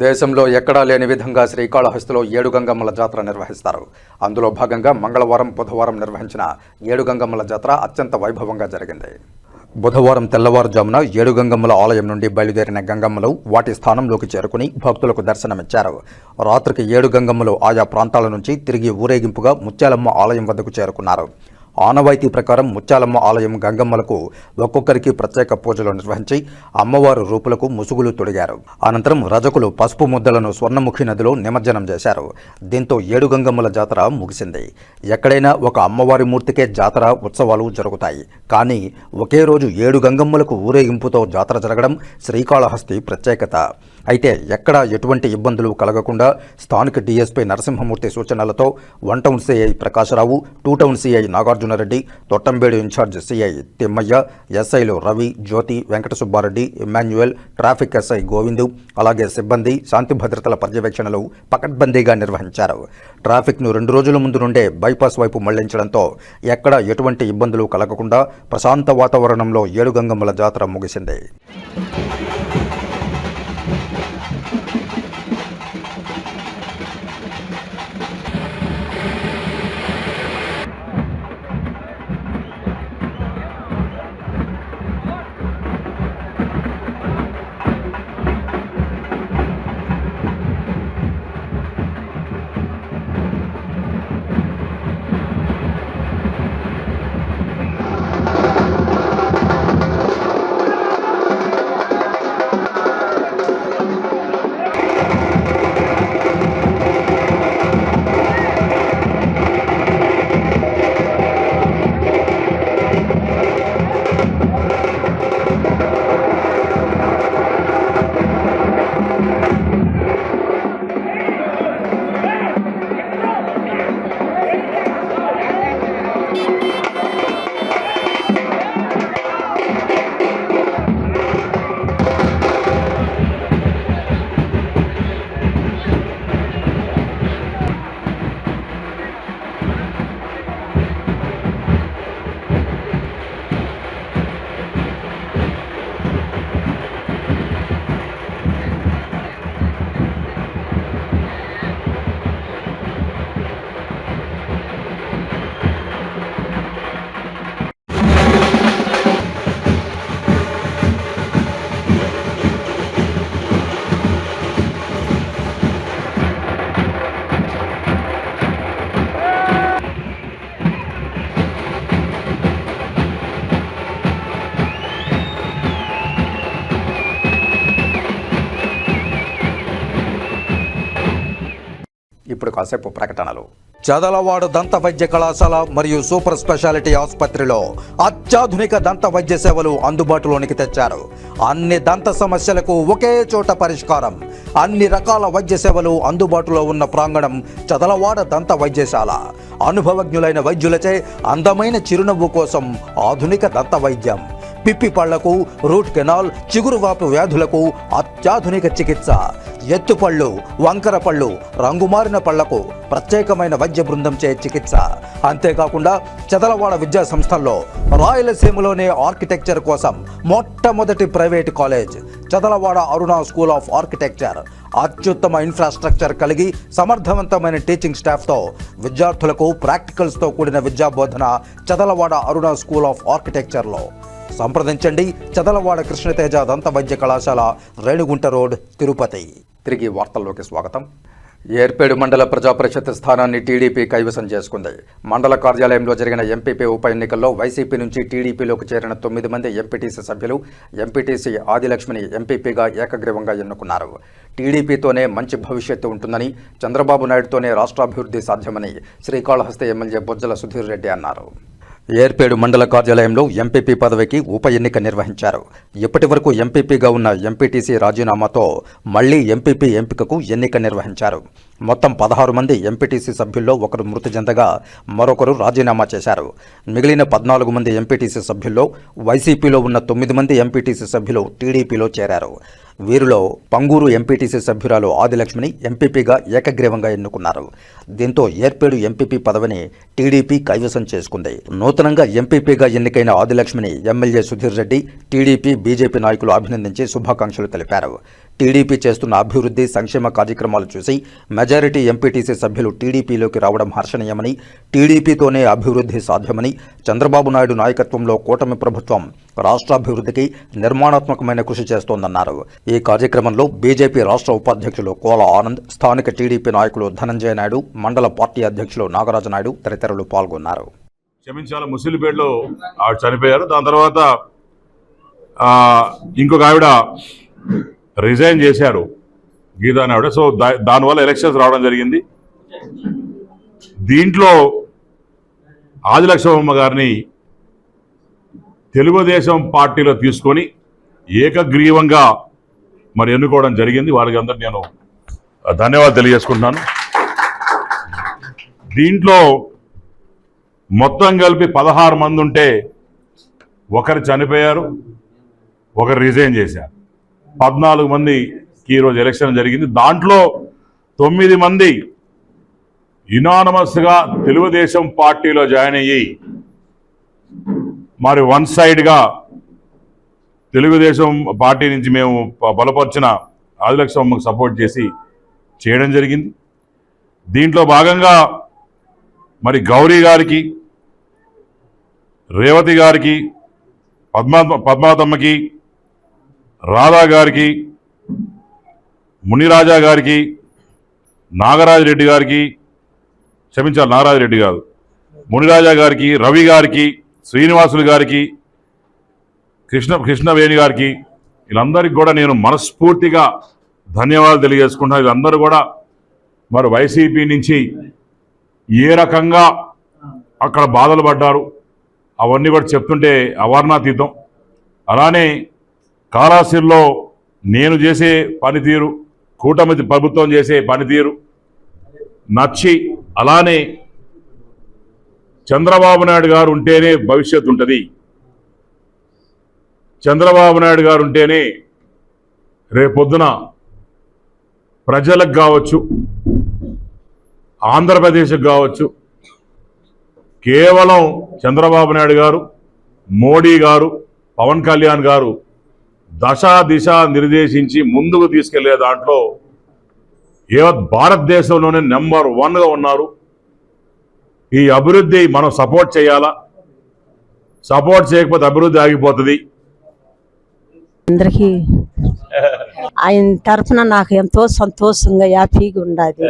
[SPEAKER 7] దేశంలో ఎక్కడా లేని విధంగా శ్రీకాళహస్తిలో 7 గంగమ్మల జాతర నిర్వహిస్తారు. అందులో భాగంగా మంగళవారం, బుధవారం నిర్వహించిన 7 గంగమ్మల జాతర అత్యంత వైభవంగా జరిగింది. బుధవారం తెల్లవారుజామున 7 గంగమ్మల ఆలయం నుండి బయలుదేరిన గంగమ్మలు వాటి స్థానంలోకి చేరుకుని భక్తులకు దర్శనమిచ్చారు. రాత్రికి 7 గంగమ్మలు ఆయా ప్రాంతాల నుంచి తిరిగి ఊరేగింపుగా ముత్యాలమ్మ ఆలయం వద్దకు చేరుకున్నారు. ఆనవాయితీ ప్రకారం ముత్యాలమ్మ ఆలయం గంగమ్మలకు ఒక్కొక్కరికి ప్రత్యేక పూజలు నిర్వహించి అమ్మవారు రూపులకు ముసుగులు తొడిగారు. అనంతరం రజకులు పసుపు ముద్దలను స్వర్ణముఖి నదిలో నిమజ్జనం చేశారు. దీంతో 7 గంగమ్మల జాతర ముగిసింది. ఎక్కడైనా ఒక అమ్మవారి మూర్తికే జాతర ఉత్సవాలు జరుగుతాయి. కానీ ఒకే రోజు 7 గంగమ్మలకు ఊరేగింపుతో జాతర జరగడం శ్రీకాళహస్తి ప్రత్యేకత. అయితే ఎక్కడా ఎటువంటి ఇబ్బందులు కలగకుండా స్థానిక డీఎస్పీ నరసింహమూర్తి సూచనలతో 1 town CI Prakasarao, 2 town CI Nagarjunareddy, Thottambedu incharge CI Thimmaiah, ఎస్ఐలు Ravi, Jyothi, Venkata Subbareddy, Emmanuel, traffic SI Govindu, అలాగే సిబ్బంది శాంతి భద్రతల పర్యవేక్షణలు పకడ్బందీగా నిర్వహించారు. ట్రాఫిక్ను 2 రోజుల ముందు నుండే బైపాస్ వైపు మళ్లించడంతో ఎక్కడా ఎటువంటి ఇబ్బందులు కలగకుండా ప్రశాంత వాతావరణంలో 7 గంగమ్మల జాతర ముగిసింది. ఇప్పుడు కాసేపు ప్రకటనలు. చదలవాడ దంత వైద్య కళాశాల మరియు సూపర్ స్పెషాలిటీ ఆసుపత్రిలో అత్యాధునిక దంత వైద్య సేవలు అందుబాటులోనికి తెచ్చారు. అన్ని దంత సమస్యలకు ఒకే చోట పరిష్కారం. అన్ని రకాల వైద్య సేవలు అందుబాటులో ఉన్న ప్రాంగణం చదలవాడ దంత వైద్యశాల. అనుభవజ్ఞులైన వైద్యులచే అందమైన చిరునవ్వు కోసం ఆధునిక దంత వైద్యం. పిప్పి పళ్లకు, రూట్ కెనాల్, చిగురువాపు వ్యాధులకు అత్యాధునిక చికిత్స. ఎత్తుపళ్ళు, వంకర పళ్ళు, రంగుమారిన పళ్లకు ప్రత్యేకమైన వైద్య బృందంచే చికిత్స. అంతేకాకుండా చదలవాడ విద్యా సంస్థల్లో రాయలసీమలోనే ఆర్కిటెక్చర్ కోసం మొట్టమొదటి private college Chadalavada Aruna school of architecture అత్యుత్తమ ఇన్ఫ్రాస్ట్రక్చర్ కలిగి సమర్థవంతమైన టీచింగ్ స్టాఫ్తో విద్యార్థులకు ప్రాక్టికల్స్తో కూడిన విద్యాబోధన చదలవాడ అరుణ స్కూల్ ఆఫ్ ఆర్కిటెక్చర్లో. సంప్రదించండి చదలవాడ కృష్ణతేజ దంత వైద్య కళాశాల, రేణిగుంట రోడ్, తిరుపతి. తిరిగి వార్తల్లోకి స్వాగతం. ఏర్పేడు మండల ప్రజాపరిషత్ స్థానాన్ని టీడీపీ కైవసం చేసుకుంది. మండల కార్యాలయంలో జరిగిన ఎంపీపీ ఉప ఎన్నికల్లో వైసీపీ నుంచి టీడీపీలోకి చేరిన 9 మంది ఎంపీటీసీ సభ్యులు ఎంపీటీసీ ఆదిలక్ష్మిని ఎంపీపీగా ఏకగ్రీవంగా ఎన్నుకున్నారు. టీడీపీతోనే మంచి భవిష్యత్తు ఉంటుందని, చంద్రబాబు నాయుడుతోనే రాష్ట్రాభివృద్ధి సాధ్యమని శ్రీకాళహస్తి ఎమ్మెల్యే బొజ్జల సుధీర్ రెడ్డి అన్నారు. ఏర్పేడు మండల కార్యాలయంలో ఎంపీపీ పదవికి ఉప ఎన్నిక నిర్వహించారు. ఇప్పటి వరకు ఎంపీపీగా ఉన్న ఎంపీటీసీ రాజీనామాతో మళ్లీ ఎంపీపీ ఎంపికకు ఎన్నిక నిర్వహించారు. మొత్తం 16 మంది ఎంపీటీసీ సభ్యుల్లో ఒకరు మృతి చెందగా మరొకరు రాజీనామా చేశారు. మిగిలిన 14 మంది ఎంపీటీసీ సభ్యుల్లో వైసీపీలో ఉన్న 9 మంది ఎంపీటీసీ సభ్యులు టీడీపీలో చేరారు. వీరిలో పంగూరు ఎంపీటీసీ సభ్యురాలు ఆదిలక్ష్మిని ఎంపీపీగా ఏకగ్రీవంగా ఎన్నుకున్నారు. దీంతో ఏర్పేడు ఎంపీపీ పదవిని టీడీపీ కైవసం చేసుకుంది. నూతనంగా ఎంపీపీగా ఎన్నికైన ఆదిలక్ష్మిని MLA Sudheer Reddy, TDP, BJP నాయకులు అభినందించి శుభాకాంక్షలు తెలిపారు. టీడీపీ చేస్తున్న అభివృద్ధి సంక్షేమ కార్యక్రమాలు చూసి మెజారిటీ ఎంపీటీసీ సభ్యులు టీడీపీలోకి రావడం హర్షణీయమని, టీడీపీతోనే అభివృద్ధి సాధ్యమని, చంద్రబాబు నాయుడు నాయకత్వంలో కూటమి ప్రభుత్వం రాష్ట్రాభివృద్ధికి నిర్మాణాత్మకమైన కృషి చేస్తోందన్నారు. ఈ కార్యక్రమంలో బీజేపీ రాష్ట్ర ఉపాధ్యక్షులు కోల ఆనంద్, స్థానిక టీడీపీ నాయకులు ధనంజయ నాయుడు, మండల పార్టీ అధ్యక్షులు నాగరాజు నాయుడు తదితరులు పాల్గొన్నారు.
[SPEAKER 3] క్షమించాలి, ముసిలిపేటలో ఆవిడ చనిపోయారు. దాని తర్వాత ఇంకొక ఆవిడ రిజైన్ చేశారు, గీతా అని ఆవిడ. సో దానివల్ల ఎలక్షన్స్ రావడం జరిగింది. దీంట్లో ఆదిలక్ష్మమ్మ గారిని తెలుగుదేశం పార్టీలో తీసుకొని ఏకగ్రీవంగా మరి ఎన్నుకోవడం జరిగింది. వారికి అందరూ నేను ధన్యవాదాలు తెలియజేసుకుంటున్నాను. దీంట్లో మొత్తం కలిపి 16 మంది ఉంటే ఒకరు చనిపోయారు, ఒకరు రిజైన్ చేశారు. 14 మందికి ఈరోజు ఎలక్షన్ జరిగింది. దాంట్లో 9 మంది యునానమస్గా తెలుగుదేశం పార్టీలో జాయిన్ అయ్యి మరి వన్ సైడ్గా తెలుగుదేశం పార్టీ నుంచి మేము బలపరిచిన ఆదిలక్ష్మమ్మకు సపోర్ట్ చేసి చేయడం జరిగింది. దీంట్లో భాగంగా మరి గౌరీ గారికి, రేవతి గారికి, పద్మావతమ్మకి, రాధా గారికి, మునిరాజా గారికి, నాగరాజ్ రెడ్డి గారికి, క్షమించాలి నాగరాజ్ రెడ్డి కాదు, మునిరాజా గారికి, రవి గారికి, శ్రీనివాసులు గారికి, కృష్ణవేణి గారికి, వీళ్ళందరికీ కూడా నేను మనస్ఫూర్తిగా ధన్యవాదాలు తెలియజేసుకుంటున్నాను. వీళ్ళందరూ కూడా మరి వైసీపీ నుంచి ఏ రకంగా అక్కడ బాధలు పడ్డారు అవన్నీ కూడా చెప్తుంటే అవర్ణాతీతం. అలానే కాళహస్తిలో నేను చేసే పనితీరు, కూటమి ప్రభుత్వం చేసే పనితీరు నచ్చి, అలానే చంద్రబాబు నాయుడు గారు ఉంటేనే భవిష్యత్తు ఉంటుంది, చంద్రబాబు నాయుడు గారు ఉంటేనే రేపొద్దున ప్రజలకు కావచ్చు, ఆంధ్రప్రదేశ్కి కావచ్చు, కేవలం చంద్రబాబు నాయుడు గారు, మోడీ గారు, పవన్ కళ్యాణ్ గారు దిశ నిర్దేశించి ముందుకు తీసుకెళ్లే దాంట్లో యావత్ భారతదేశంలోనే నెంబర్ 1గా ఉన్నారు. ఈ అభివృద్ధి మనం సపోర్ట్ చేయాలా, సపోర్ట్ చేయకపోతే అభివృద్ధి ఆగిపోతుంది.
[SPEAKER 9] అందరికీ ఆయన తరఫున నాకు ఎంతో సంతోషంగా హ్యాపీగా ఉండదు.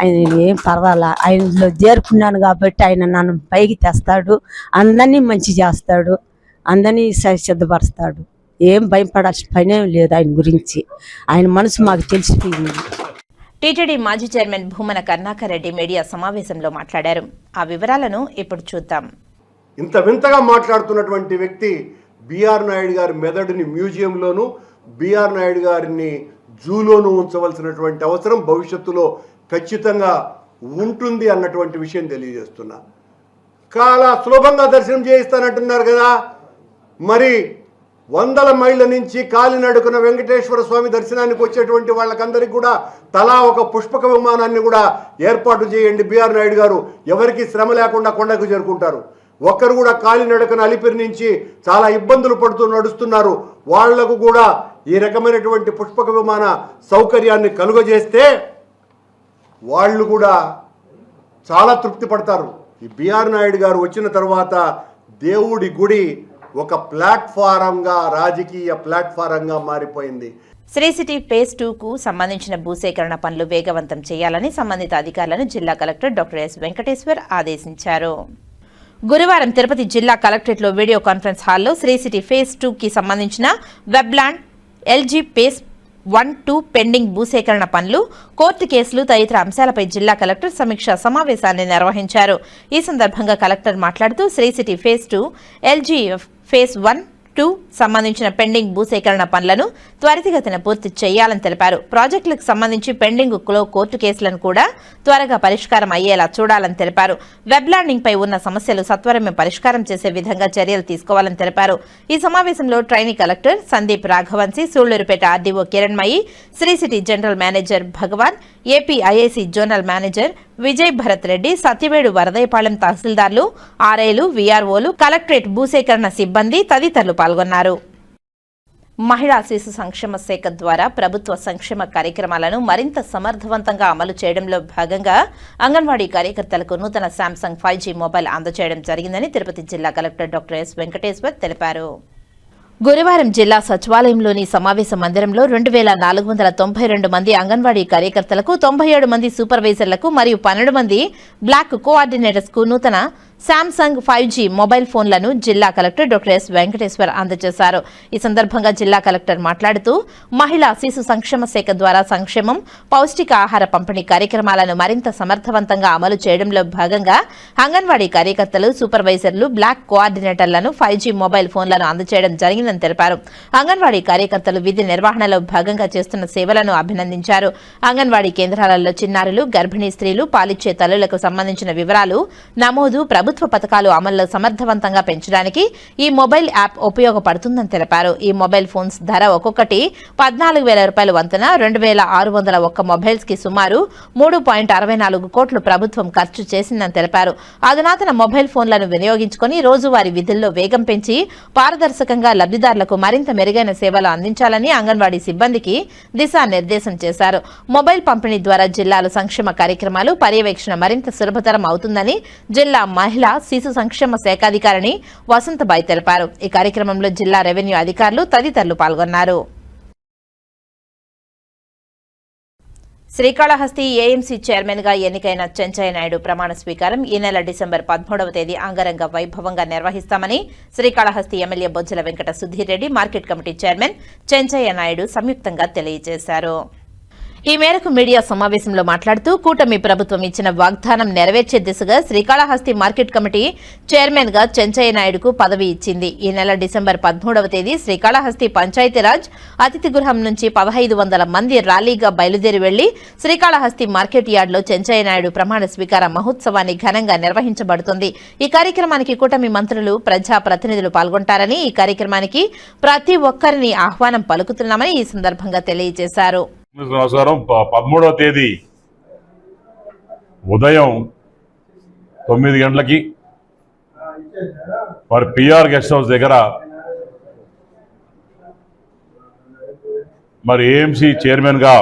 [SPEAKER 9] ఆయన ఏం పర్వాలా, ఆయనలో చేరుకున్నాను కాబట్టి ఆయన నన్ను పైకి తెస్తాడు, అందరినీ మంచి చేస్తాడు, అందరినీ సిద్ధపరుస్తాడు. ఏం భయపడాల్సిన పనేం లేదు ఆయన గురించి. ఆయన మనసు మాకు తెలిసిపోయింది.
[SPEAKER 1] టీటీడీ మాజీ చైర్మన్ భూమన కరుణాకర్ రెడ్డి మీడియా సమావేశంలో మాట్లాడారు. ఆ వివరాలను ఇప్పుడు చూద్దాం.
[SPEAKER 10] ఇంత వింతగా మాట్లాడుతున్నటువంటి వ్యక్తి బిఆర్ నాయుడు గారి మెదడుని మ్యూజియంలోను, బిఆర్ నాయుడు గారిని జూలోను ఉంచవలసినటువంటి అవసరం భవిష్యత్తులో ఖచ్చితంగా ఉంటుంది అన్నటువంటి విషయం తెలియజేస్తున్నా. చాలా సులభంగా దర్శనం చేయిస్తానంటున్నారు కదా, మరి 100 మైళ్ళ నుంచి కాలినడుకున వెంకటేశ్వర స్వామి దర్శనానికి వచ్చేటువంటి వాళ్ళకందరికీ కూడా తలా ఒక పుష్పక విమానాన్ని కూడా ఏర్పాటు చేయండి బిఆర్ నాయుడు గారు. ఎవరికి శ్రమ లేకుండా కొండకు చేరుకుంటారు. ఒక్కరు కూడా కాలినడకన అలిపిరి నుంచి చాలా ఇబ్బందులు పడుతూ నడుస్తున్నారు, వాళ్లకు కూడా ఈ రకమైనటువంటి పుష్పక విమాన సౌకర్యాన్ని కలుగజేస్తే వాళ్ళు కూడా చాలా తృప్తి పడతారు. ఈ బిఆర్ నాయుడు గారు వచ్చిన తర్వాత దేవుడి గుడి ఒక ప్లాట్ఫారంగా, రాజకీయ ప్లాట్ఫారంగా మారిపోయింది.
[SPEAKER 1] శ్రీ సిటీ ఫేజ్ 2కు సంబంధించిన భూసేకరణ పనులు వేగవంతం చేయాలని సంబంధిత అధికారులను జిల్లా కలెక్టర్ డాక్టర్ ఎస్ వెంకటేశ్వర్ ఆదేశించారు. గురువారం తిరుపతి జిల్లా కలెక్టరేట్లో వీడియో కాన్ఫరెన్స్ హాల్లో శ్రీ సిటీ ఫేజ్ 2కి సంబంధించిన వెబ్లాండ్, ఎల్జీ ఫేజ్ 1-2 పెండింగ్ భూసేకరణ పనులు, కోర్టు కేసులు తదితర అంశాలపై జిల్లా కలెక్టర్ సమీక్షా సమావేశాన్ని నిర్వహించారు. ఈ సందర్భంగా కలెక్టర్ మాట్లాడుతూ Sri City phase 2, LG phase 1-2 సంబంధించిన పెండింగ్ భూసేకరణ పనులను త్వరితగతిన పూర్తి చేయాలని తెలిపారు. ప్రాజెక్టులకు సంబంధించి పెండింగ్ కోర్టు కేసులను కూడా త్వరగా పరిష్కారం అయ్యేలా చూడాలని తెలిపారు. వెబ్ ల్యాండింగ్ పై ఉన్న సమస్యలు సత్వరమే పరిష్కారం చేసే విధంగా చర్యలు తీసుకోవాలని తెలిపారు. ఈ సమావేశంలో ట్రైనీ కలెక్టర్ సందీప్ రాఘవన్సి, Sullurpeta RDO Kiranmayi, Sri City general manager Bhagavan, AP IIC zonal manager Vijay Bharat Reddy, Satyavedu Varadaiahpalem తహసీల్దార్లు, ఆర్ఐలు, వీఆర్ఓలు, కలెక్టరేట్ భూసేకరణ సిబ్బంది తదితరులు పాల్గొన్నారు. మహిళా శిశు సంక్షేమ శాఖ ద్వారా ప్రభుత్వ సంక్షేమ కార్యక్రమాలను మరింత సమర్థవంతంగా అమలు చేయడంలో భాగంగా అంగన్వాడీ కార్యకర్తలకు నూతన శాంసంగ్ 5G మొబైల్ అందజేయడం జరిగిందని తిరుపతి జిల్లా కలెక్టర్ డాక్టర్ ఎస్ వెంకటేశ్వర్ తెలిపారు. గురువారం జిల్లా సచివాలయంలోని సమావేశ మందిరంలో 2492 మంది అంగన్వాడీ కార్యకర్తలకు, 97 మంది సూపర్వైజర్లకు మరియు 12 మంది బ్లాక్ కోఆర్డినేటర్స్కు నూతన శాంసంగ్ 5G మొబైల్ ఫోన్లను జిల్లా కలెక్టర్ డాక్టర్ ఎస్ వెంకటేశ్వర్ అందజేశారు. ఈ సందర్భంగా జిల్లా కలెక్టర్ మాట్లాడుతూ మహిళా శిశు సంక్షేమ శాఖ ద్వారా సంక్షేమం, పౌష్టిక ఆహార పంపిణీ కార్యక్రమాలను మరింత సమర్థవంతంగా అమలు చేయడంలో భాగంగా అంగన్వాడీ కార్యకర్తలు, సూపర్వైజర్లు, బ్లాక్ కోఆర్డినేటర్లను 5G మొబైల్ ఫోన్లను అందజేయడం జరిగిందని తెలిపారు. అంగన్వాడీ కార్యకర్తలు విధి నిర్వహణలో భాగంగా చేస్తున్న సేవలను అభినందించారు. అంగన్వాడీ కేంద్రాలలో చిన్నారులు, గర్భిణీ స్త్రీలు, పాలిచ్చే తల్లులకు సంబంధించిన వివరాలు నమోదు, ప్రభుత్వ పథకాలు అమల్లో సమర్థవంతంగా పెంచడానికి ఈ మొబైల్ యాప్ ఉపయోగపడుతుందని తెలిపారు. ఈ మొబైల్ ఫోన్స్ ధర ఒక్కొక్కటి 14,000 రూపాయల వంతున 2,601 మొబైల్స్ కి సుమారు 3.64 కోట్లు ప్రభుత్వం ఖర్చు చేసిందని తెలిపారు. అధునాతన మొబైల్ ఫోన్లను వినియోగించుకుని రోజువారీ విధుల్లో వేగం పెంచి పారదర్శకంగా లబ్ధిదారులకు మరింత మెరుగైన సేవలు అందించాలని అంగన్వాడీ సిబ్బందికి దిశానిర్దేశం చేశారు. మొబైల్ పంపిణీ ద్వారా జిల్లాలో సంక్షేమ కార్యక్రమాలు పర్యవేక్షణ మరింత సులభతరం అవుతుందని జిల్లా మహిళా శిశు సంక్షేమ శాఖాధికారిణి వసంతబాయి తెలిపారు. ఈ కార్యక్రమంలో జిల్లా రెవెన్యూ అధికారులు తదితరులు పాల్గొన్నారు. శ్రీకాళహస్తి ఏఎంసీ చైర్మన్ గా ఎన్నికైన చెంచయ్య నాయుడు ప్రమాణ స్వీకారం ఈ నెల డిసెంబర్ 13వ తేదీ అంగరంగ వైభవంగా నిర్వహిస్తామని Srikalahasti MLA Bojjala Venkata Sudheer Reddy, market committee chairman Chenchaiah Naidu సంయుక్తంగా తెలియజేశారు. ఈ మేరకు మీడియా సమావేశంలో మాట్లాడుతూ కూటమి ప్రభుత్వం ఇచ్చిన వాగ్దానం నెరవేర్చే దిశగా శ్రీకాళహస్తి మార్కెట్ కమిటీ చైర్మన్ గా చెంచయ్య నాయుడుకు పదవి ఇచ్చింది. ఈ నెల డిసెంబర్ 13వ తేదీ శ్రీకాళహస్తి పంచాయతీరాజ్ అతిథి గృహం నుంచి 1500 మంది ర్యాలీగా బయలుదేరి వెళ్లి శ్రీకాళహస్తి మార్కెట్ యార్డులో చెంచయ్య నాయుడు ప్రమాణ స్వీకార మహోత్సవాన్ని ఘనంగా నిర్వహించబడుతుంది. ఈ కార్యక్రమానికి కూటమి మంత్రులు, ప్రజా ప్రతినిధులు పాల్గొంటారని, ఈ కార్యక్రమానికి ప్రతి ఒక్కరిని ఆహ్వానం పలుకుతున్నామని ఈ సందర్భంగా తెలియజేశారు.
[SPEAKER 3] సంవత్సరం 13వ తేదీ ఉదయం 9 గంటలకి మరి పిఆర్ గెస్ట్ హౌస్ దగ్గర మరి ఏఎంసీ చైర్మన్గా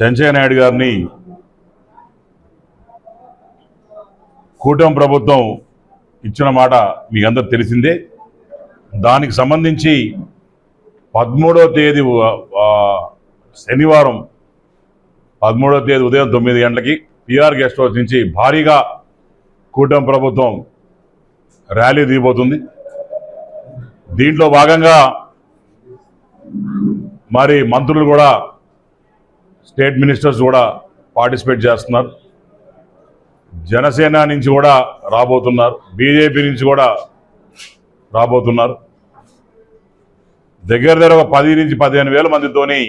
[SPEAKER 3] చెంచయ్య నాయుడు గారిని కూటమి ప్రభుత్వం ఇచ్చిన మాట మీకు అందరూ తెలిసిందే. దానికి సంబంధించి 13వ తేదీ శనివారం 13వ తేదీ ఉదయం 9 గంటలకి పిఆర్ గెస్ట్ హౌస్ నుంచి భారీగా కూటమి ప్రభుత్వం ర్యాలీ దిగిపోతుంది. దీంట్లో భాగంగా మరి మంత్రులు కూడా, స్టేట్ మినిస్టర్స్ కూడా పార్టిసిపేట్ చేస్తున్నారు. జనసేన నుంచి కూడా రాబోతున్నారు, బీజేపీ నుంచి కూడా రాబోతున్నారు. దగ్గర ఒక 10 నుంచి 15 వేల మందితోని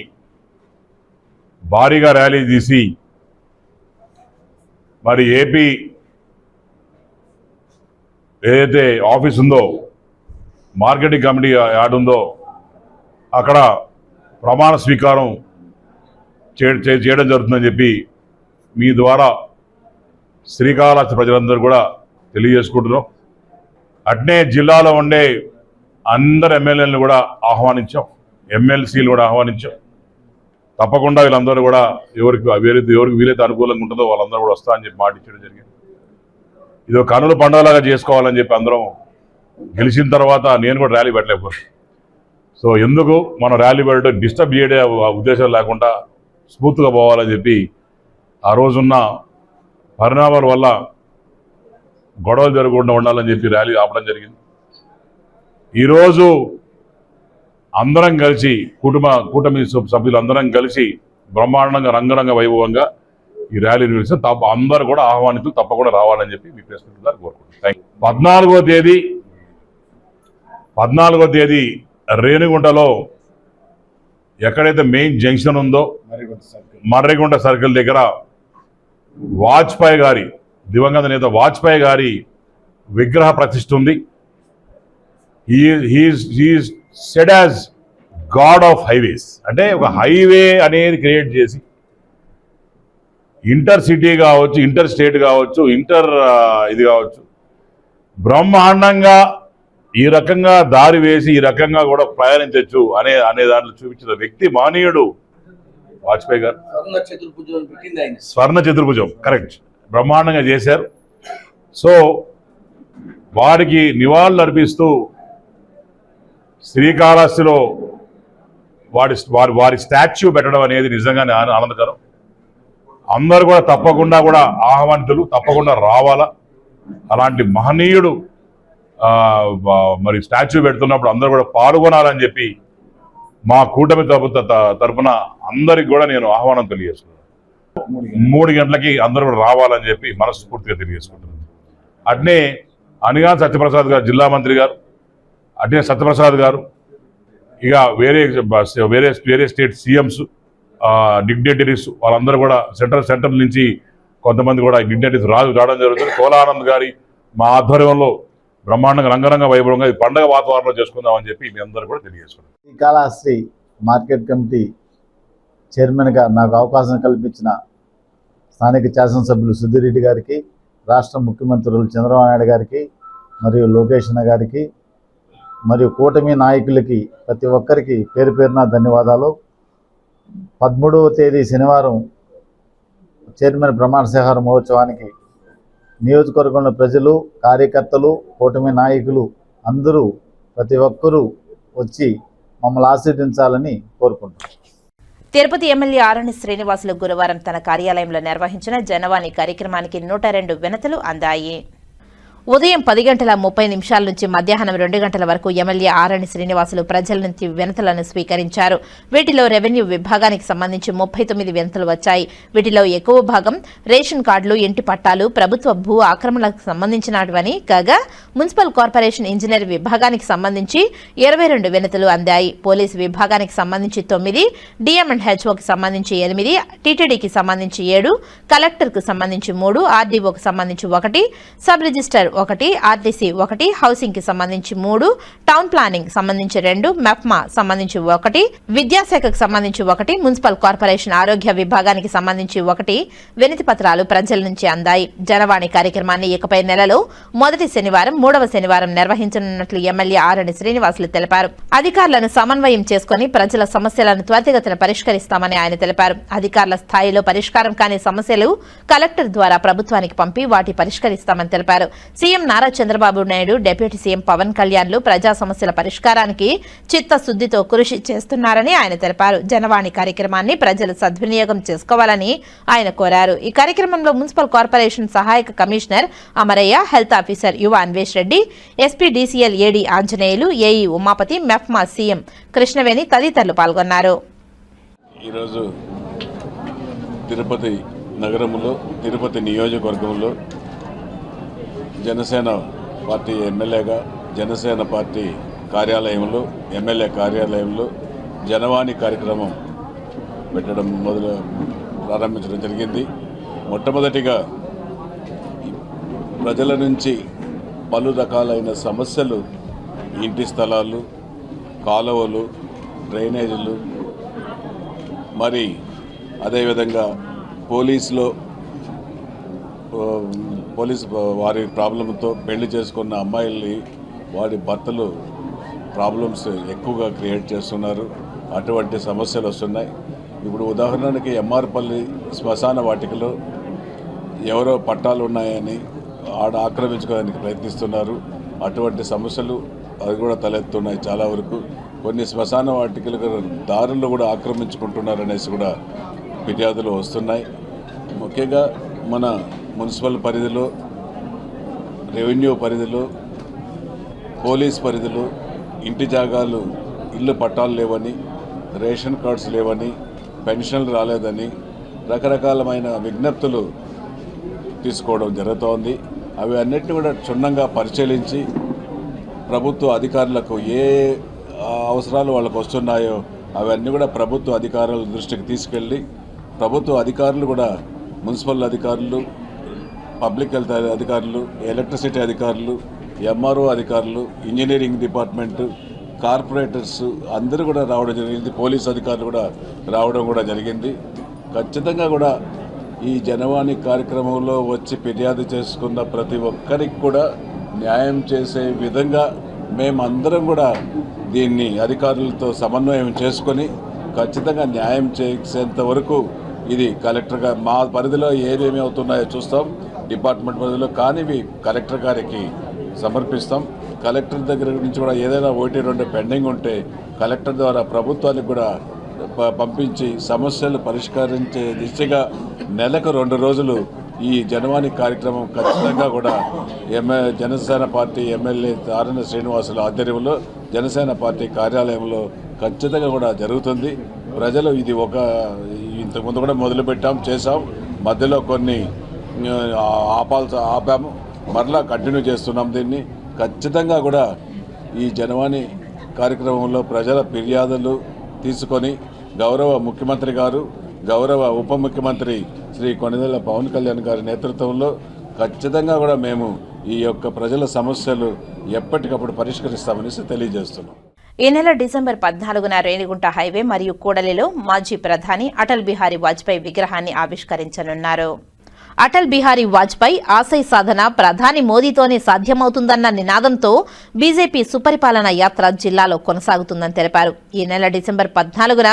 [SPEAKER 3] భారీగా ర్యాలీ తీసి మరి ఏపీ ఏదైతే ఆఫీస్ ఉందో, మార్కెటింగ్ కమిటీ యార్డ్ ఉందో అక్కడ ప్రమాణ స్వీకారం చేయడం జరుగుతుందని చెప్పి మీ ద్వారా శ్రీకాళహస్తి ప్రజలందరూ కూడా తెలియజేసుకుంటున్నాం. అట్నే జిల్లాలో ఉండే అందరు ఎమ్మెల్యేలను కూడా ఆహ్వానించాం, ఎమ్మెల్సీలు కూడా ఆహ్వానించాం. తప్పకుండా వీళ్ళందరూ కూడా ఎవరికి వీలైతే అనుకూలంగా ఉంటుందో వాళ్ళందరూ కూడా వస్తా అని చెప్పి మాట ఇచ్చడం జరిగింది. ఇది ఒక కనుల పండుగలాగా చేసుకోవాలని చెప్పి అందరం గెలిచిన తర్వాత నేను కూడా ర్యాలీ పెట్టలేకపోయాను. సో ఎందుకు మనం ర్యాలీ పెట్టడం డిస్టర్బ్ చేయడే ఉద్దేశం లేకుండా స్మూత్గా పోవాలని చెప్పి ఆ రోజున్న పరిణామాల వల్ల గొడవలు జరగకుండా ఉండాలని చెప్పి ర్యాలీ ఆపడం జరిగింది. ఈరోజు అందరం కలిసి కూటమి సభ్యులు అందరం కలిసి బ్రహ్మాండంగా రంగరంగ వైభవంగా ఈ ర్యాలీ నిర్వహిస్తే అందరూ కూడా ఆహ్వానితులు తప్పకుండా రావాలని చెప్పి మీ ప్రెస్ గారు కోరుకుంటున్నాను. 14వ తేదీ రేణిగుంటలో ఎక్కడైతే మెయిన్ జంక్షన్ ఉందో మర్రిగుంట సర్కిల్ దగ్గర వాజ్పేయి గారి దివంగత నేత వాజ్పేయి గారి విగ్రహ ప్రతిష్ఠ ఉంది. He is said as god of highways. అంటే ఒక హైవే అనేది క్రియేట్ చేసి ఇంటర్ సిటీ కావచ్చు, ఇంటర్ స్టేట్ కావచ్చు, ఇది కావచ్చు, బ్రహ్మాండంగా ఈ రకంగా దారి వేసి ఈ రకంగా కూడా ప్రయాణించవచ్చు అనే దాంట్లో చూపించిన వ్యక్తి మానీయుడు వాజ్పేయి గారు. స్వర్ణ చతుర్భుజం కరెక్ట్, బ్రహ్మాండంగా చేశారు. సో వారికి నివాళులు అర్పిస్తూ శ్రీకాళహస్తిలో వారి స్టాచ్యూ పెట్టడం అనేది నిజంగానే ఆనందకరం. అందరూ కూడా తప్పకుండా కూడా ఆహ్వానితులు తప్పకుండా రావాలా. అలాంటి మహనీయుడు మరి స్టాచ్యూ పెడుతున్నప్పుడు అందరూ కూడా పాల్గొనాలని చెప్పి మా కూటమి తరపున అందరికి కూడా నేను ఆహ్వానం తెలియజేస్తున్నాను. 3 గంటలకి అందరూ కూడా రావాలని చెప్పి మనస్ఫూర్తిగా తెలియజేసుకుంటున్నాను. అట్నే అనిగా సత్యప్రసాద్ గారు జిల్లా మంత్రి గారు, అట్నే సత్యప్రసాద్ గారు, ఇక వేరే స్టేట్ సీఎంస్, డిగ్నిటరీస్ వాళ్ళందరూ కూడా సెంట్రల్ నుంచి కొంతమంది కూడా డిగ్నిటరీస్ రావడం జరుగుతుంది. కోలానంద్ గారి మా ఆధ్వర్యంలో బ్రహ్మాండంగా రంగరంగ వైభవంగా ఈ పండుగ వాతావరణంలో చేసుకుందామని చెప్పి మీ అందరూ కూడా తెలియజేసుకున్నాం.
[SPEAKER 11] శ్రీకాళహస్తి మార్కెట్ కమిటీ చైర్మన్గా నాకు అవకాశం కల్పించిన స్థానిక శాసనసభ్యులు సుధీర్ రెడ్డి గారికి, రాష్ట్ర ముఖ్యమంత్రులు చంద్రబాబు నాయుడు గారికి మరియు లోకేష్ అన్న గారికి మరియు కూటమి నాయకులకి ప్రతి ఒక్కరికి పేరు పేరున ధన్యవాదాలు. 13వ తేదీ శనివారం చైర్మన్ ప్రమాణ స్వీకార మహోత్సవానికి నియోజకవర్గంలో ప్రజలు, కార్యకర్తలు, కూటమి నాయకులు అందరూ ప్రతి ఒక్కరూ వచ్చి మమ్మల్ని ఆశీర్వదించాలని కోరుకుంటున్నాం.
[SPEAKER 1] తిరుపతి ఎమ్మెల్యే ఆరణి శ్రీనివాసులు గురువారం తన కార్యాలయంలో నిర్వహించిన జనవాణి కార్యక్రమానికి 102 వినతులు అందాయి. ఉదయం 10:30 నుంచి మధ్యాహ్నం 2 గంటల వరకు ఎమ్మెల్యే ఆరణి శ్రీనివాసులు ప్రజల నుంచి వినతులను స్వీకరించారు. వీటిలో రెవెన్యూ విభాగానికి సంబంధించి 39 వినతులు వచ్చాయి. వీటిలో ఎక్కువ భాగం రేషన్ కార్డులు, ఇంటి పట్టాలు, ప్రభుత్వ భూ ఆక్రమణలకు సంబంధించినవని కాగా మున్సిపల్ కార్పొరేషన్ ఇంజనీర్ విభాగానికి సంబంధించి 22 వినతులు అందాయి. పోలీసు విభాగానికి సంబంధించి 9, డిఎం&హెచ్ఓకి సంబంధించి 8, టీటీడీకి సంబంధించి 7, కలెక్టర్కు సంబంధించి 3, ఆర్డీఓకు సంబంధించి 1, సబ్ రిజిస్టర్ 1, ఆర్టీసీ 1, హౌసింగ్ కి సంబంధించి 3, టౌన్ ప్లానింగ్ సంబంధించి 2, మెప్మా సంబంధించి 1, విద్యాశాఖకు సంబంధించి 1, మున్సిపల్ కార్పొరేషన్ ఆరోగ్య విభాగానికి సంబంధించి 1 వినతి పత్రాలు ప్రజల నుంచి అందాయి. జనవాణి కార్యక్రమాన్ని ఇకపై నెలలో మొదటి శనివారం, 3వ శనివారం నిర్వహించనున్నట్లు ఎమ్మెల్యే ఆరణి శ్రీనివాసులు తెలిపారు. అధికారులను సమన్వయం చేసుకుని ప్రజల సమస్యలను త్వరితగతిన పరిష్కరిస్తామని ఆయన తెలిపారు. అధికారుల స్థాయిలో పరిష్కారం కాని సమస్యలు కలెక్టర్ ద్వారా ప్రభుత్వానికి పంపి వాటి పరిష్కరిస్తామని తెలిపారు. CM Nara Chandrababu Naidu, deputy CM Pavan కళ్యాణ్లు ప్రజా సమస్యల పరిష్కారానికి చిత్తశుద్దితో కృషి చేస్తున్నారని ఆయన తెలిపారు. జనవాణి కార్యక్రమాన్ని ప్రజలు సద్వినియోగం చేసుకోవాలని ఆయన కోరారు. ఈ కార్యక్రమంలో మున్సిపల్ కార్పొరేషన్ సహాయక కమిషనర్ అమరయ్య, హెల్త్ ఆఫీసర్ యువ అన్వేష్ రెడ్డి, ఎస్పీ డీసీఎల్ ఏడీ ఆంజనేయులు, ఏఈ ఉమాపతి, మెఫ్మా సీఎం కృష్ణవేణి తదితరులు పాల్గొన్నారు.
[SPEAKER 6] ఈరోజు తిరుపతి నగరంలో, తిరుపతి నియోజకవర్గంలో జనసేన పార్టీ ఎమ్మెల్యేగా జనసేన పార్టీ కార్యాలయంలో, ఎమ్మెల్యే కార్యాలయంలో జనవాణి కార్యక్రమం ప్రారంభించడం జరిగింది. మొట్టమొదటిగా ప్రజల నుంచి పలు రకాలైన సమస్యలు, ఇంటి స్థలాలు, కాలువలు, డ్రైనేజీలు, మరి అదేవిధంగా పోలీసు వారి ప్రాబ్లంతో పెళ్లి చేసుకున్న అమ్మాయిల్ని వారి భర్తలు ప్రాబ్లమ్స్ ఎక్కువగా క్రియేట్ చేస్తున్నారు. అటువంటి సమస్యలు వస్తున్నాయి. ఇప్పుడు ఉదాహరణకి ఎంఆర్పల్లి శ్మశాన వాటికలో ఎవరో పట్టాలు ఉన్నాయని ఆడ ఆక్రమించుకోవడానికి ప్రయత్నిస్తున్నారు. అటువంటి సమస్యలు అది కూడా తలెత్తున్నాయి. చాలా వరకు కొన్ని శ్మశాన వాటికలకు దారులు కూడా ఆక్రమించుకుంటున్నారనేసి కూడా ఫిర్యాదులు వస్తున్నాయి. ముఖ్యంగా మన మున్సిపల్ పరిధిలో, రెవెన్యూ పరిధిలో, పోలీస్ పరిధిలో ఇంటి జాగాలు, ఇల్లు పట్టాలు లేవని, రేషన్ కార్డ్స్ లేవని, పెన్షన్లు రాలేదని రకరకాలమైన విజ్ఞప్తులు తీసుకోవడం జరుగుతోంది. అవి అన్నిటిని కూడా క్షుణ్ణంగా పరిశీలించి ప్రభుత్వ అధికారులకు ఏ అవసరాలు వాళ్ళకు వస్తున్నాయో అవన్నీ కూడా ప్రభుత్వ అధికారుల దృష్టికి తీసుకెళ్ళి ప్రభుత్వ అధికారులు కూడా మున్సిపల్ అధికారులు, పబ్లిక్ హెల్త్ అధికారులు, ఎలక్ట్రిసిటీ అధికారులు, ఎంఆర్ఓ అధికారులు, ఇంజనీరింగ్ డిపార్ట్మెంటు, కార్పొరేటర్స్ అందరూ కూడా రావడం జరిగింది. పోలీస్ అధికారులు కూడా రావడం కూడా జరిగింది. ఖచ్చితంగా కూడా ఈ జనవాణి కార్యక్రమంలో వచ్చి ఫిర్యాదు చేసుకున్న ప్రతి ఒక్కరికి కూడా న్యాయం చేసే విధంగా మేమందరం కూడా దీన్ని అధికారులతో సమన్వయం చేసుకొని ఖచ్చితంగా న్యాయం చేసేంత వరకు ఇది కలెక్టర్గా మా పరిధిలో ఏదేమి అవుతున్నాయో చూస్తాం. డిపార్ట్మెంట్ పరిధిలో కానివి కలెక్టర్ గారికి సమర్పిస్తాం. కలెక్టర్ దగ్గర నుంచి కూడా ఏదైనా 1-2 పెండింగ్ ఉంటే కలెక్టర్ ద్వారా ప్రభుత్వానికి కూడా పంపించి సమస్యలు పరిష్కరించే దిశగా నెలకు 2 రోజులు ఈ జనవాణి కార్యక్రమం ఖచ్చితంగా కూడా జనసేన పార్టీ ఎమ్మెల్యే ఆరణ శ్రీనివాసుల ఆధ్వర్యంలో జనసేన పార్టీ కార్యాలయంలో ఖచ్చితంగా కూడా జరుగుతుంది. ప్రజలు ఇది ఇంతకుముందు కూడా మొదలుపెట్టాం, చేసాం, మధ్యలో కొన్ని ఆపాము, మరలా కంటిన్యూ చేస్తున్నాం. దీన్ని ఖచ్చితంగా కూడా ఈ జనవాణి కార్యక్రమంలో ప్రజల ఫిర్యాదులు తీసుకొని గౌరవ ముఖ్యమంత్రి గారు, గౌరవ ఉప ముఖ్యమంత్రి శ్రీ కొణిదెల పవన్ కళ్యాణ్ గారి నేతృత్వంలో ఖచ్చితంగా కూడా మేము ఈ యొక్క ప్రజల సమస్యలు ఎప్పటికప్పుడు పరిష్కరిస్తామని తెలియజేస్తున్నాం.
[SPEAKER 1] ఈ నెల డిసెంబర్ 14న రేణిగుంట హైవే మరియు కూడలిలో మాజీ ప్రధాని అటల్ బిహారీ వాజ్పేయి విగ్రహాన్ని ఆవిష్కరించనున్నారు. అటల్ బిహారీ వాజ్పేయి ఆశయ సాధన ప్రధాని మోదీతోనే సాధ్యమవుతుందన్న నినాదంతో బీజేపీ సుపరిపాలన యాత్ర జిల్లాలో కొనసాగుతుందని తెలిపారు. ఈ నెల డిసెంబర్ 14న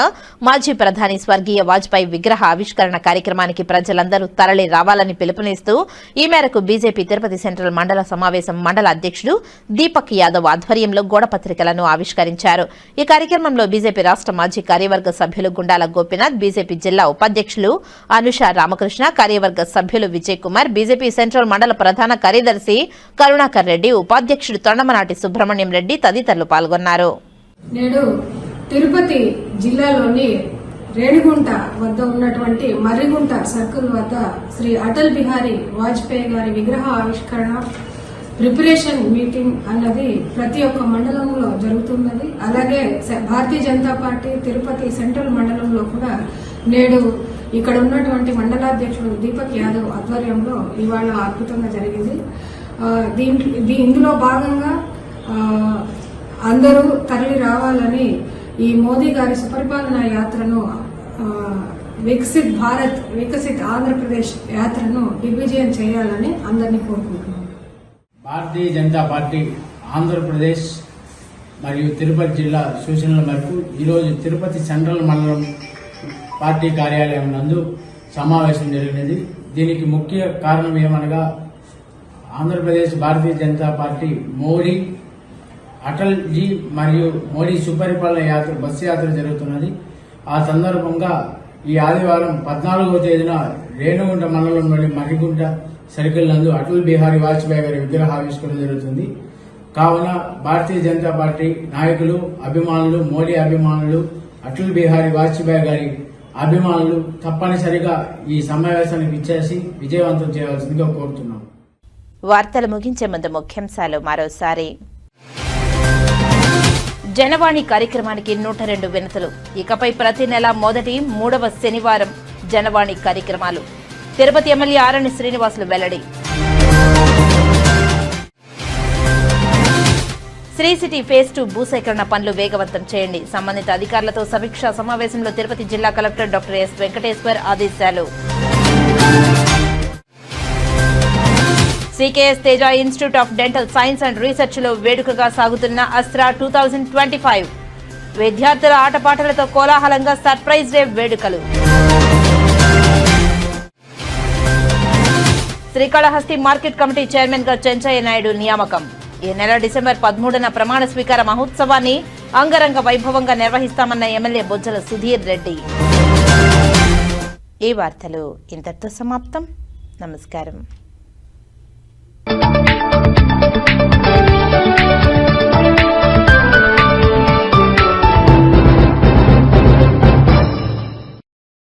[SPEAKER 1] మాజీ ప్రధాని స్వర్గీయ వాజ్పేయి విగ్రహ ఆవిష్కరణ కార్యక్రమానికి ప్రజలందరూ తరలి రావాలని పిలుపునిస్తూ ఈ మేరకు బీజేపీ తిరుపతి సెంట్రల్ మండల సమావేశం మండల అధ్యక్షుడు దీపక్ యాదవ్ ఆధ్వర్యంలో గోడపత్రికలను ఆవిష్కరించారు. ఈ కార్యక్రమంలో బీజేపీ రాష్ట్ర మాజీ కార్యవర్గ సభ్యులు గుండాల గోపీనాథ్, బీజేపీ జిల్లా ఉపాధ్యక్షులు అనుష రామకృష్ణ, కార్యవర్గ సభ్యులు విజయ్ కుమార్, బీజేపీ సెంట్రల్ మండల ప్రధాన కార్యదర్శి కరుణాకర్ రెడ్డి, ఉపాధ్యక్షుడు తొండమనాటి సుబ్రహ్మణ్యం రెడ్డి తదితరులు పాల్గొన్నారు.
[SPEAKER 12] నేడు తిరుపతి జిల్లాలోని రేణిగుంట వద్ద ఉన్నటువంటి మర్రిగుంట సర్కిల్ వద్ద శ్రీ అటల్ బిహారీ వాజ్పేయి గారి విగ్రహ ఆవిష్కరణ ప్రిపరేషన్ మీటింగ్ అన్నది ప్రతి ఒక్క మండలంలో జరుగుతున్నది. అలాగే భారతీయ జనతా పార్టీ తిరుపతి సెంట్రల్ మండలంలో కూడా నేడు ఇక్కడ ఉన్నటువంటి మండలాధ్యక్షుడు దీపక్ యాదవ్ ఆధ్వర్యంలో ఇవాళ అద్భుతంగా జరిగింది. ఇందులో భాగంగా అందరూ తరలి రావాలని ఈ మోదీ గారి సుపరిపాలన యాత్రను వికసిత్ భారత్ వికసిత్ ఆంధ్రప్రదేశ్ యాత్రను దిగ్విజయం చేయాలని అందరినీ కోరుకుంటున్నాం.
[SPEAKER 13] భారతీయ జనతా పార్టీ ఆంధ్రప్రదేశ్ మరియు తిరుపతి జిల్లా సూచనల మేరకు ఈరోజు తిరుపతి సెంట్రల్ మండలం పార్టీ కార్యాలయం నందు సమావేశం జరిగినది. దీనికి ముఖ్య కారణం ఏమనగా ఆంధ్రప్రదేశ్ భారతీయ జనతా పార్టీ మోడీ అటల్ జీ మరియు మోడీ సుపరిపాలన యాత్ర బస్సు యాత్ర జరుగుతున్నది. ఆ సందర్భంగా ఈ ఆదివారం 14వ తేదీన రేణిగుంట మండలంలోని మర్రిగుంట సర్కిల్ నందు అటల్ బిహారీ వాజ్పేయి గారి విగ్రహ ఆవిష్కరణ జరుగుతుంది. కావున భారతీయ జనతా పార్టీ నాయకులు, అభిమానులు, మోడీ అభిమానులు, అటల్ బిహారీ వాజ్పేయి గారి అభిమానులు తప్పనిసరిగా ఈ సమావేశానికి ఇచ్చేసి విజయవంతం చేయవలసిందిగా కోరుతున్నాం.
[SPEAKER 1] వార్తలు ముగించే ముందు ముఖ్యాంశాలు మరోసారి. జనవాణి కార్యక్రమానికి 102 వినతులు. ఇకపై ప్రతి నెల మొదటి 3వ శనివారం జనవాణి కార్యక్రమాలు. తిరుపతి ఎమ్మెల్యే ఆరణి శ్రీనివాసులు వెల్లడి. శ్రీ సిటీ ఫేజ్ 2 భూసేకరణ పనులు వేగవంతం చేయండి. సంబంధిత అధికారులతో సమీక్షా సమావేశంలో తిరుపతి జిల్లా కలెక్టర్ డాక్టర్ ఎస్ వెంకటేశ్వర్ ఆదేశాలు. CKS Teja institute of dental science and research లో వేడుకగా సాగుతున్న అస్త్రా 2025 విద్యార్థుల ఆటపాటలతో కోలాహలంగా సర్ప్రైజ్ డే వేడుకలు. శ్రీకాళహస్తి మార్కెట్ కమిటీ చైర్మన్ గా చెంచయ్య నాయుడు నియామకం. ఈ నెల డిసెంబర్ 13న ప్రమాణ స్వీకార మహోత్సవాన్ని అంగరంగ వైభవంగా నిర్వహిస్తామన్న ఎమ్మెల్యే బొజ్జల సుధీర్ రెడ్డి. ఈ వార్తలు ఇంతటితో సమాప్తం. నమస్కారం.